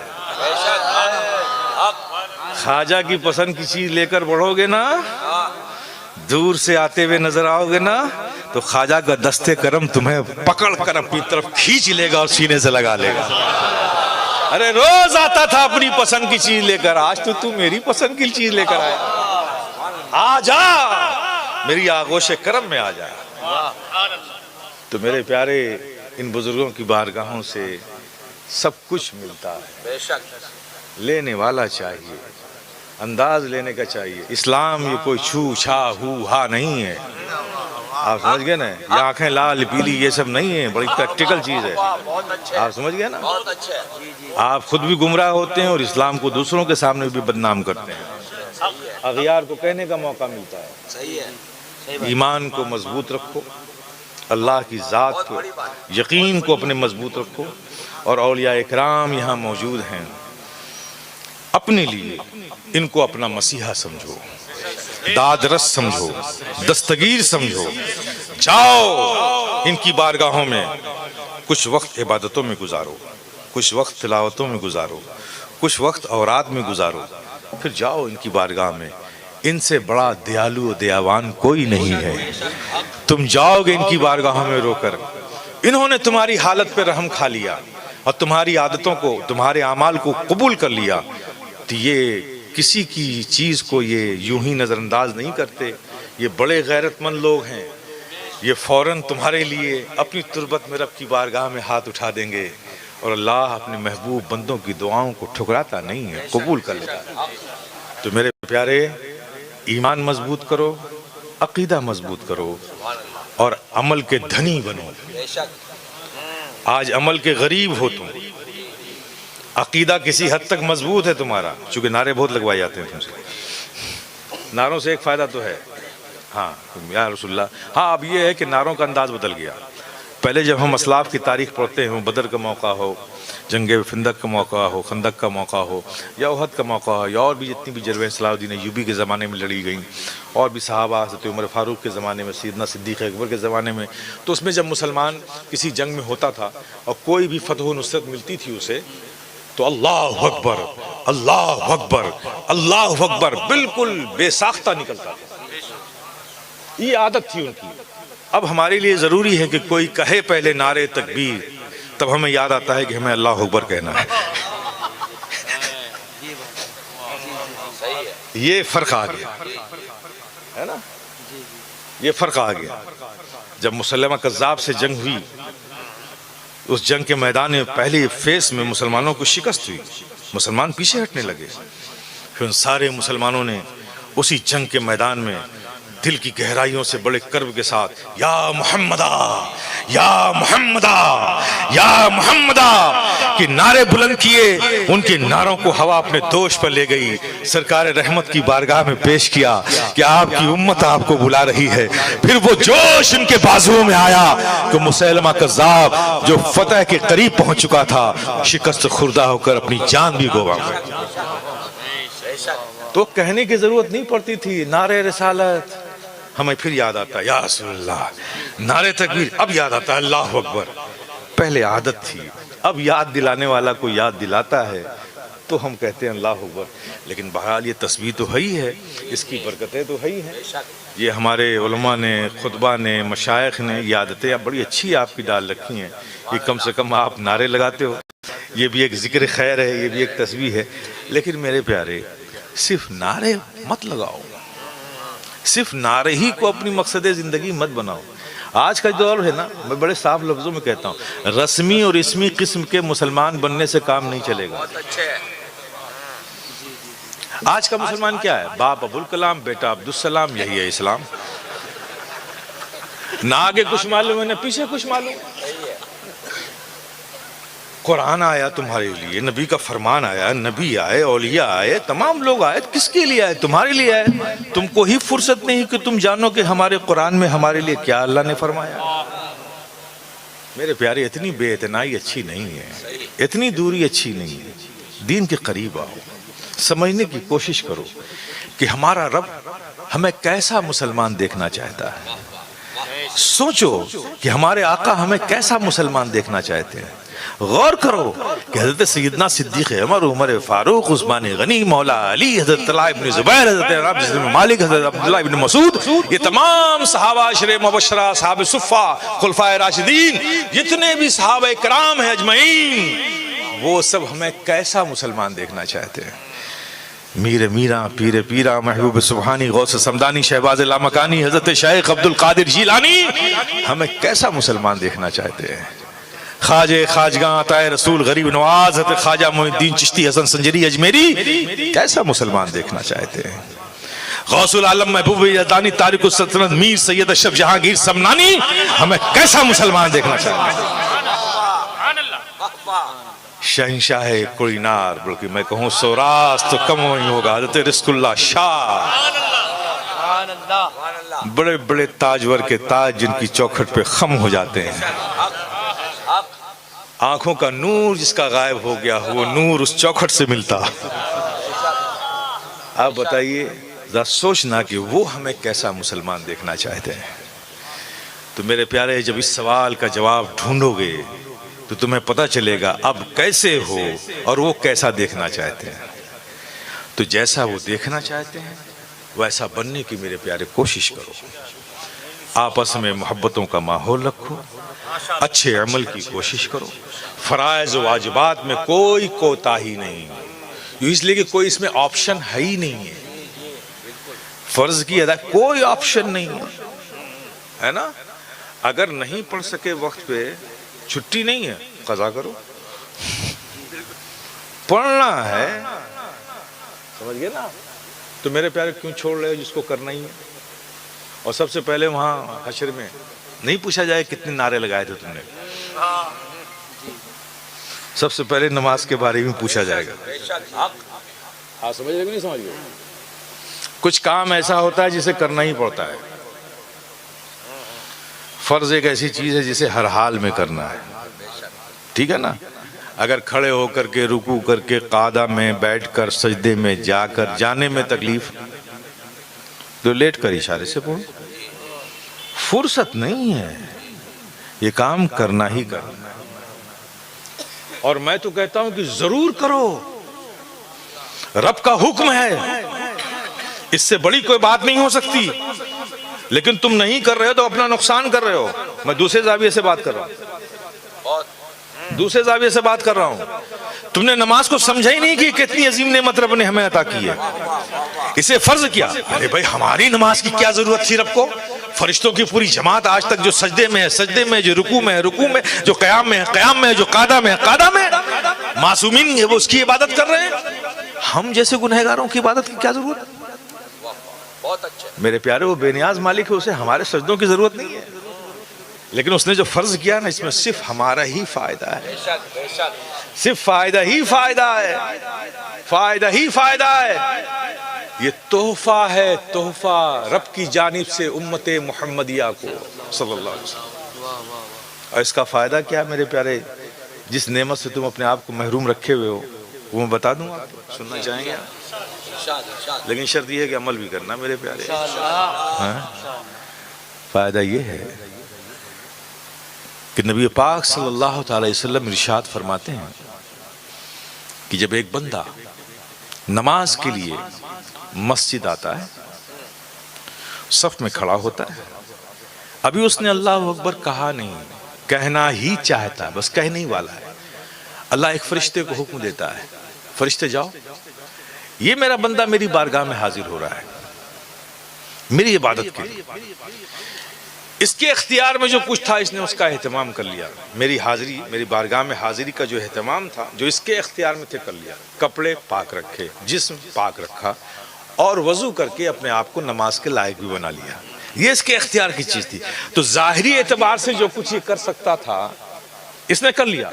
خواجہ کی پسند کی چیز لے کر بڑھو گے نا، دور سے آتے ہوئے نظر آؤ گے نا، تو خواجہ کا دستے کرم تمہیں پکڑ کر اپنی طرف کھینچ لے گا اور سینے سے لگا لے گا۔ ارے روز آتا تھا اپنی پسند کی چیز لے کر، آج تو میری پسند کی چیز لے کر آیا، آ جا میری آغوش کرم میں آ جا۔ تو میرے پیارے ان بزرگوں کی بارگاہوں سے سب کچھ ملتا ہے، لینے والا چاہیے، انداز لینے کا چاہیے۔ اسلام یہ کوئی چھو چھا ہو ہا نہیں ہے، آپ سمجھ گئے نا، یہ آنکھیں لال پیلی یہ سب نہیں ہے، بڑی پریکٹیکل چیز ہے، آپ سمجھ گئے نا۔ آپ خود بھی گمراہ ہوتے ہیں اور اسلام کو دوسروں کے سامنے بھی بدنام کرتے ہیں، اغیار کو کہنے کا موقع ملتا ہے۔ ایمان کو مضبوط رکھو، اللہ کی ذات کو، یقین کو اپنے مضبوط رکھو، اور اولیاء اکرام یہاں موجود ہیں، اپنے لیے ان کو اپنا مسیحا سمجھو، داد رس سمجھو، دستگیر سمجھو، جاؤ ان کی بارگاہوں میں کچھ وقت عبادتوں میں گزارو، کچھ وقت تلاوتوں میں گزارو، کچھ وقت اوراد میں گزارو، پھر جاؤ ان کی بارگاہ میں، ان سے بڑا دیالو و دیاوان کوئی نہیں ہے۔ تم جاؤ گے ان کی بارگاہوں میں رو کر، انہوں نے تمہاری حالت پہ رحم کھا لیا اور تمہاری عادتوں کو، تمہارے اعمال کو قبول کر لیا، تو یہ کسی کی چیز کو یہ یوں ہی نظر انداز نہیں کرتے، یہ بڑے غیرت مند لوگ ہیں، یہ فوراً تمہارے لیے اپنی تربت میں رب کی بارگاہ میں ہاتھ اٹھا دیں گے، اور اللہ اپنے محبوب بندوں کی دعاؤں کو ٹھکراتا نہیں ہے، قبول کر لیتا ہے۔ تو میرے پیارے ایمان مضبوط کرو، عقیدہ مضبوط کرو، اور عمل کے دھنی بنو۔ آج عمل کے غریب ہو تم، عقیدہ کسی حد تک مضبوط ہے تمہارا، چونکہ نعرے بہت لگوائے جاتے ہیں تم سے، نعروں سے ایک فائدہ تو ہے، ہاں یا رسول اللہ، ہاں اب یہ ہے کہ نعروں کا انداز بدل گیا۔ پہلے جب ہم اسلاف کی تاریخ پڑھتے ہیں، بدر کا موقع ہو، جنگ فندق کا موقع ہو، خندق کا موقع ہو، یا احد کا موقع ہو، یا اور بھی جتنی بھی جنگیں صلاح الدین ایوبی کے زمانے میں لڑی گئیں، اور بھی صحابہ حضرت عمر فاروق کے زمانے میں، سیدنا صدیق اکبر کے زمانے میں، تو اس میں جب مسلمان کسی جنگ میں ہوتا تھا اور کوئی بھی فتح و نصرت ملتی تھی اسے، تو اللہ اکبر اللہ اکبر اللہ اکبر بالکل بے ساختہ نکلتا تھا، یہ عادت تھی ان کی۔ اب ہمارے لیے ضروری ہے کہ کوئی کہے پہلے نعرے تکبیر، تب ہمیں یاد آتا ہے کہ ہمیں اللہ اکبر کہنا ہے۔ یہ فرق آ گیا ہے نا، یہ فرق آ گیا۔ جب مسلمہ کذاب سے جنگ ہوئی، اس جنگ کے میدان میں پہلی فیس میں مسلمانوں کو شکست ہوئی، مسلمان پیچھے ہٹنے لگے، پھر ان سارے مسلمانوں نے اسی جنگ کے میدان میں دل کی گہرائیوں سے بڑے کرب کے ساتھ یا محمدہ یا محمدہ یا محمدہ کہ نعرے بلند کیے، ان کے نعروں کو ہوا اپنے دوش پر لے گئی، سرکار رحمت کی بارگاہ میں پیش کیا کہ آپ کی امت آپ کو بلا رہی ہے۔ پھر وہ جوش ان کے بازوؤں میں آیا کہ مسیلمہ کذاب جو فتح کے قریب پہنچ چکا تھا، شکست خوردہ ہو کر اپنی جان بھی گوا گیا۔ تو کہنے کی ضرورت نہیں پڑتی تھی، نعرے رسالت ہمیں پھر یاد آتا ہے یا رسول اللہ، نعرے تکبیر اب یاد آتا ہے اللہ اکبر، پہلے عادت تھی، اب یاد دلانے والا کو یاد دلاتا ہے تو ہم کہتے ہیں اللہ اکبر۔ لیکن بہرحال یہ تسبیح تو ہے ہی ہے، اس کی برکتیں تو ہے ہی ہیں، یہ ہمارے علماء نے، خطبہ نے، مشائخ نے یہ عادتیں بڑی اچھی آپ کی ڈال رکھی ہیں، یہ کم سے کم آپ نعرے لگاتے ہو، یہ بھی ایک ذکر خیر ہے، یہ بھی ایک تسبیح ہے۔ لیکن میرے پیارے صرف نعرے مت لگاؤ، صرف نعرے ہی کو اپنی مقصد زندگی مت بناؤ۔ آج کا دور ہے نا، میں بڑے صاف لفظوں میں کہتا ہوں، رسمی اور اسمی قسم کے مسلمان بننے سے کام نہیں چلے گا۔ آج کا مسلمان کیا ہے؟ باپ ابوالکلام، بیٹا عبدالسلام، یہی ہے اسلام۔ نہ آگے کچھ معلوم ہے نہ پیچھے کچھ معلوم۔ قرآن آیا تمہارے لیے، نبی کا فرمان آیا، نبی آئے، اولیاء آئے، تمام لوگ آئے، کس کے لیے آئے؟ تمہارے لیے آئے۔ تم کو ہی فرصت نہیں کہ تم جانو کہ ہمارے قرآن میں ہمارے لیے کیا اللہ نے فرمایا۔ میرے پیارے اتنی بے اعتنائی اچھی نہیں ہے، اتنی دوری اچھی نہیں ہے. دین کے قریب آؤ، سمجھنے کی کوشش کرو کہ ہمارا رب ہمیں کیسا مسلمان دیکھنا چاہتا ہے. سوچو کہ ہمارے آقا ہمیں کیسا مسلمان دیکھنا چاہتے ہیں. غور کرو کہ حضرت سیدنا صدیق عمر، عمر فاروق، عثمان غنی، مولا علی، حضرت طلحہ ابن زبیر، حضرت عبد بن مالک، حضرت عبداللہ ابن مسعود، یہ تمام صحابہ عشر مبشرہ، صحابہ صفہ، خلفائے راشدین، جتنے بھی صحابہ کرام ہیں اجمعین، وہ سب ہمیں کیسا مسلمان دیکھنا چاہتے ہیں. میر میرا، پیر پیرا، محبوب سبحانی، غوث سمدانی، شہباز لامکانی، حضرت شیخ عبد القادر جیلانی ہمیں کیسا مسلمان دیکھنا چاہتے ہیں. خواجہ خواجگاں عطائے رسول غریب نواز، حضرت خواجہ معین الدین چشتی حسن سنجری اجمیری کیسا مسلمان دیکھنا چاہتے ہیں. غوث العالم محبوب یزدانی تارک السلطنت میر سید اشرف جہانگیر سمنانی ہمیں کیسا مسلمان دیکھنا چاہتے ہیں. شہنشاہ کوڑینار، بلکہ میں کہوں سوراس تو کم نہیں ہوگا، حضرت رزق اللہ شاہ، بڑے بڑے تاجور کے تاج جن کی چوکھٹ پہ خم ہو جاتے ہیں. آنکھوں کا نور جس کا غائب ہو گیا وہ نور اس چوکھٹ سے ملتا. آپ بتائیے، ذرا سوچنا کہ وہ ہمیں کیسا مسلمان دیکھنا چاہتے ہیں. تو میرے پیارے، جب اس سوال کا جواب ڈھونڈو گے تو تمہیں پتہ چلے گا اب کیسے ہو اور وہ کیسا دیکھنا چاہتے ہیں. تو جیسا وہ دیکھنا چاہتے ہیں ویسا بننے کی میرے پیارے کوشش کرو. آپس میں محبتوں کا ماحول رکھو، اچھے عمل کی کوشش کرو. فرائض و واجبات میں کوئی کوتاہی نہیں، اس لیے کہ کوئی اس میں آپشن ہے ہی نہیں ہے. فرض کی ادا کوئی آپشن نہیں ہے نا. اگر نہیں پڑھ سکے وقت پہ، چھٹی نہیں ہے، قضا کرو. پڑھنا ہے، سمجھ گئے نا. تو میرے پیارے کیوں چھوڑ رہے ہو جس کو کرنا ہی ہے. اور سب سے پہلے وہاں حشر میں نہیں پوچھا جائے کتنے نعرے لگائے تھے تم نے، سب سے پہلے نماز کے بارے میں پوچھا جائے گا. آپ سمجھ رہے نہیں سمجھ گئے. کچھ کام ایسا ہوتا ہے جسے کرنا ہی پڑتا ہے. فرض ایک ایسی چیز ہے جسے ہر حال میں کرنا ہے، ٹھیک ہے نا. اگر کھڑے ہو کر کے، رکوع کر کے، قعدہ میں بیٹھ کر، سجدے میں جا کر جانے میں تکلیف تو لیٹ کر اشارے سے پڑھو. فرصت نہیں ہے، یہ کام کرنا ہی کرنا. اور میں تو کہتا ہوں کہ ضرور کرو، رب کا حکم ہے، اس سے بڑی کوئی بات نہیں ہو سکتی. لیکن تم نہیں کر رہے ہو تو اپنا نقصان کر رہے ہو. میں دوسرے زاویے سے بات کر رہا ہوں، دوسرے زاویے سے بات کر رہا ہوں. تم نے نماز کو سمجھا ہی نہیں کہ کتنی عظیم نعمت رب نے ہمیں عطا کی ہے. اسے فرض کیا. ارے بھائی، ہماری نماز کی کیا ضرورت تھی رب کو؟ فرشتوں کی پوری جماعت آج تک جو سجدے میں ہے سجدے میں، جو رکوع میں ہے رکوع میں، جو قیام میں ہے قیام میں، جو قعدہ میں ہے قعدہ میں، معصومین وہ اس کی عبادت کر رہے ہیں. ہم جیسے گنہگاروں کی عبادت کی کیا ضرورت؟ میرے پیارے، وہ بے نیاز مالک ہے، اسے ہمارے سجدوں کی ضرورت نہیں ہے. لیکن اس نے جو فرض کیا نا، اس میں صرف ہمارا ہی فائدہ ہے، صرف فائدہ ہی فائدہ ہے، فائدہ ہی فائدہ ہے. یہ تحفہ ہے، تحفہ رب کی جانب سے امت محمدیہ کو صلی اللہ علیہ وسلم. اور اس کا فائدہ کیا ہے میرے پیارے؟ جس نعمت سے تم اپنے آپ کو محروم رکھے ہوئے ہو وہ میں بتا دوں. آپ سننا چاہیں گے؟ لیکن شرط یہ ہے کہ عمل بھی کرنا میرے پیارے. فائدہ یہ ہے کہ نبی پاک صلی اللہ تعالی وسلم ارشاد فرماتے ہیں کہ جب ایک بندہ نماز کے لیے مسجد آتا ہے، صف میں کھڑا ہوتا ہے، ابھی اس نے اللہ اکبر کہا نہیں، کہنا ہی چاہتا ہے، بس کہنے ہی والا ہے. اللہ ایک فرشتے کو حکم دیتا ہے، فرشتے جاؤ، یہ میرا بندہ میری بارگاہ میں حاضر ہو رہا ہے میری عبادت کے لیے. اس کے اختیار میں جو کچھ تھا اس نے اس کا اہتمام کر لیا. میری حاضری، میری بارگاہ میں حاضری کا جو اہتمام تھا، جو اس کے اختیار میں تھے، کر لیا. کپڑے پاک رکھے، جسم پاک رکھا، اور وضو کر کے اپنے آپ کو نماز کے لائق بھی بنا لیا. یہ اس کے اختیار کی چیز تھی. تو ظاہری اعتبار سے جو کچھ یہ کر سکتا تھا اس نے کر لیا.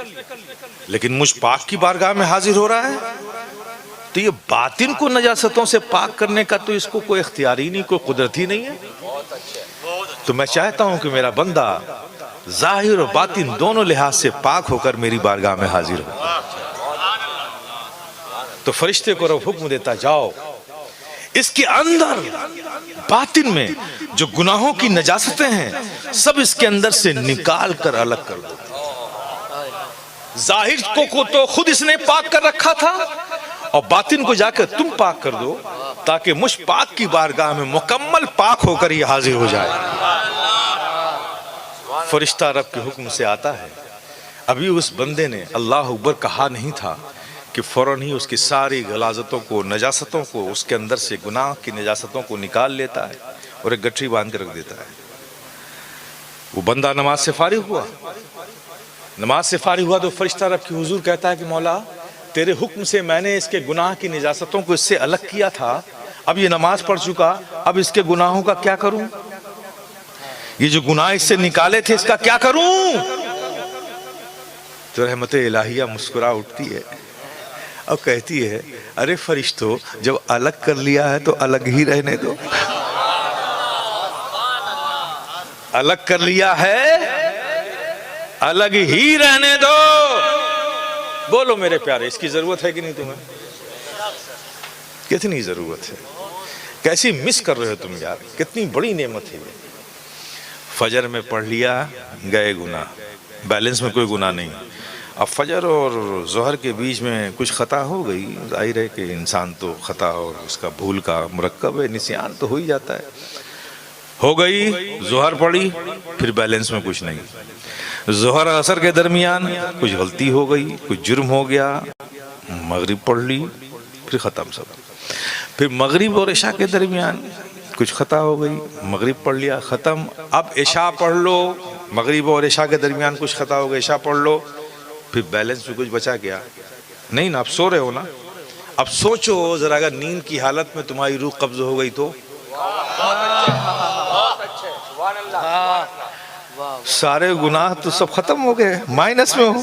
لیکن مجھ پاک کی بارگاہ میں حاضر ہو رہا ہے تو یہ باطن کو نجاستوں سے پاک کرنے کا تو اس کو کوئی اختیار ہی نہیں، کوئی قدرت ہی نہیں ہے. تو میں چاہتا ہوں کہ میرا بندہ ظاہر و باطن دونوں لحاظ سے پاک ہو کر میری بارگاہ میں حاضر ہو۔ تو فرشتے کو رب حکم دیتا جاؤ اس کے اندر باطن میں جو گناہوں کی نجاستیں ہیں سب اس کے اندر سے نکال کر الگ کر دو۔ ظاہر کو تو خود اس نے پاک کر رکھا تھا اور باطن کو جا کر تم پاک کر دو تاکہ مجھ پاک کی بارگاہ میں مکمل پاک ہو کر یہ حاضر ہو جائے۔ فرشتہ رب کے حکم سے آتا ہے، ابھی اس بندے نے اللہ اکبر کہا نہیں تھا کہ فوراً ہی اس کی ساری غلاظتوں کو، نجاستوں کو، اس کے اندر سے گناہ کی نجاستوں کو نکال لیتا ہے اور ایک گٹھری باندھ کے رکھ دیتا ہے۔ وہ بندہ نماز سے فارغ ہوا، نماز سے فارغ ہوا تو فرشتہ رب کی حضور کہتا ہے کہ مولا تیرے حکم سے میں نے اس کے گناہ کی نجاستوں کو اس سے الگ کیا تھا، اب یہ نماز پڑھ چکا، اب اس کے گناہوں کا کیا کروں؟ یہ جو گناہ اس سے نکالے تھے اس کا کیا کروں؟ تو رحمت الہیہ مسکرا اٹھتی ہے اور کہتی ہے ارے فرشتوں جب الگ کر لیا ہے تو الگ ہی رہنے دو، الگ کر لیا ہے الگ ہی رہنے دو۔ بولو میرے پیارے اس کی ضرورت ہے کہ نہیں تمہیں؟ کتنی ضرورت ہے، کیسی مس کر رہے ہو تم یار، کتنی بڑی نعمت ہے یہ۔ فجر میں پڑھ لیا گئے گناہ، بیلنس میں کوئی گناہ نہیں۔ اب فجر اور ظہر کے بیچ میں کچھ خطا ہو گئی، ظاہر ہے کہ انسان تو خطا اور اس کا بھول کا مرکب ہے، نسیان تو ہو ہی جاتا ہے۔ ہو گئی، ظہر پڑھی، پھر بیلنس میں کچھ نہیں۔ ظہر عصر کے درمیان کچھ غلطی ہو گئی، کچھ جرم ہو گیا، مغرب پڑھ لی، پھر ختم سب۔ پھر مغرب اور عشاء کے درمیان کچھ خطا ہو گئی، مغرب پڑھ لیا، ختم۔ اب عشاء پڑھ لو، مغرب اور عشاء کے درمیان کچھ خطا ہو گئی، عشاء پڑھ لو، پھر بیلنس میں کچھ بچا گیا نہیں نا؟ اب سو رہے ہو نا؟ اب سوچو ذرا اگر نیند کی حالت میں تمہاری روح قبض ہو گئی تو سارے گناہ تو سب ختم ہو گئے، مائنس میں ہو،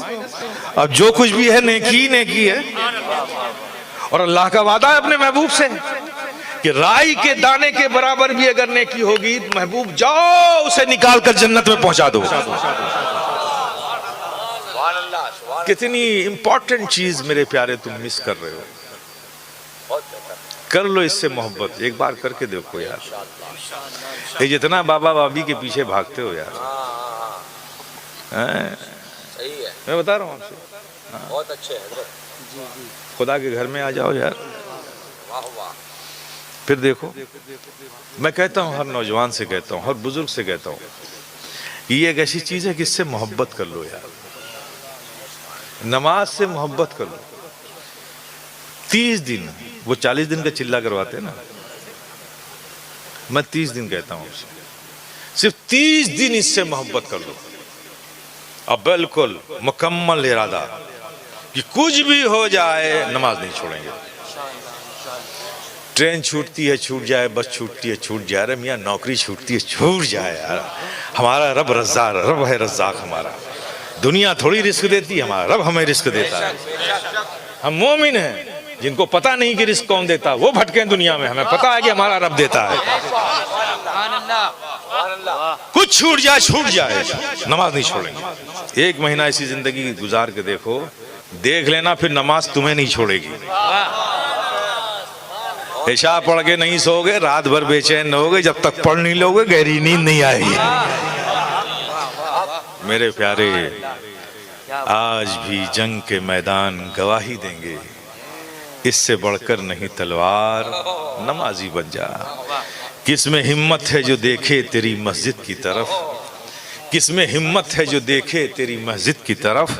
اب جو کچھ بھی ہے نیکی نیکی ہے۔ اور اللہ کا وعدہ ہے اپنے محبوب سے کہ رائی کے دانے کے برابر بھی اگر نیکی ہوگی محبوب جاؤ اسے نکال کر جنت میں پہنچا دو۔ کتنی امپورٹنٹ چیز میرے پیارے تم مس کر رہے ہو۔ کر لو اس سے محبت، ایک بار کر کے دیکھو یار، یہ جتنا بابا بابی کے پیچھے بھاگتے ہو یار، میں بتا رہا ہوں آپ سے، بہت اچھے خدا کے گھر میں آ جاؤ یار، پھر دیکھو۔ میں کہتا ہوں ہر نوجوان سے کہتا ہوں، ہر بزرگ سے کہتا ہوں، یہ ایک ایسی چیز ہے کہ اس سے محبت کر لو یار، نماز سے محبت کر لو۔ 30 دن، وہ 40 دن کا چلہ کرواتے ہیں نا، میں 30 دن کہتا ہوں اسے، صرف 30 دن اس سے محبت کر لو، اب بالکل مکمل ارادہ کہ کچھ بھی ہو جائے نماز نہیں چھوڑیں گے۔ ٹرین چھوٹتی ہے چھوٹ جائے، بس چھوٹتی ہے چھوٹ جائے، ارے میاں نوکری چھوٹتی ہے چھوٹ جائے یار، ہمارا رب رزاق، رب ہے رزاق ہمارا، دنیا تھوڑی رزق دیتی ہے، ہمارا رب ہمیں رزق دیتا ہے۔ ہم مومن ہیں جن کو پتہ نہیں کہ رزق کون دیتا، وہ بھٹکیں دنیا میں، ہمیں پتہ ہے کہ ہمارا رب دیتا ہے۔ کچھ چھوٹ جائے نماز نہیں چھوڑیں گے۔ 1 مہینہ ایسی زندگی گزار کے دیکھو، دیکھ لینا پھر نماز تمہیں نہیں چھوڑے گی۔ عشاء پڑھ کے نہیں سو گے، رات بھر بے چین ہو گے، جب تک پڑھ نہیں لو گے گہری نیند نہیں آئے گی۔ میرے پیارے آج بھی جنگ کے میدان گواہی دیں گے، اس سے بڑھ کر نہیں تلوار، نمازی بن جا۔ کس میں ہمت ہے جو دیکھے تیری مسجد کی طرف، کس میں ہمت ہے جو دیکھے تیری مسجد کی طرف،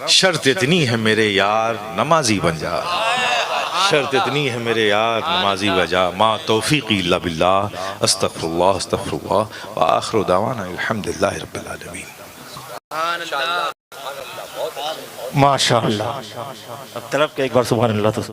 شرط اتنی ہے میرے یار نمازی بن جا، شرط اتنی ہے میرے یار نمازی بن جا۔ ما توفیقی الا باللہ، استغفر اللہ وآخر دعوانا الحمدللہ رب العالمین۔ ماشاءاللہ، اب طلب کہ ایک بار سبحان اللہ تو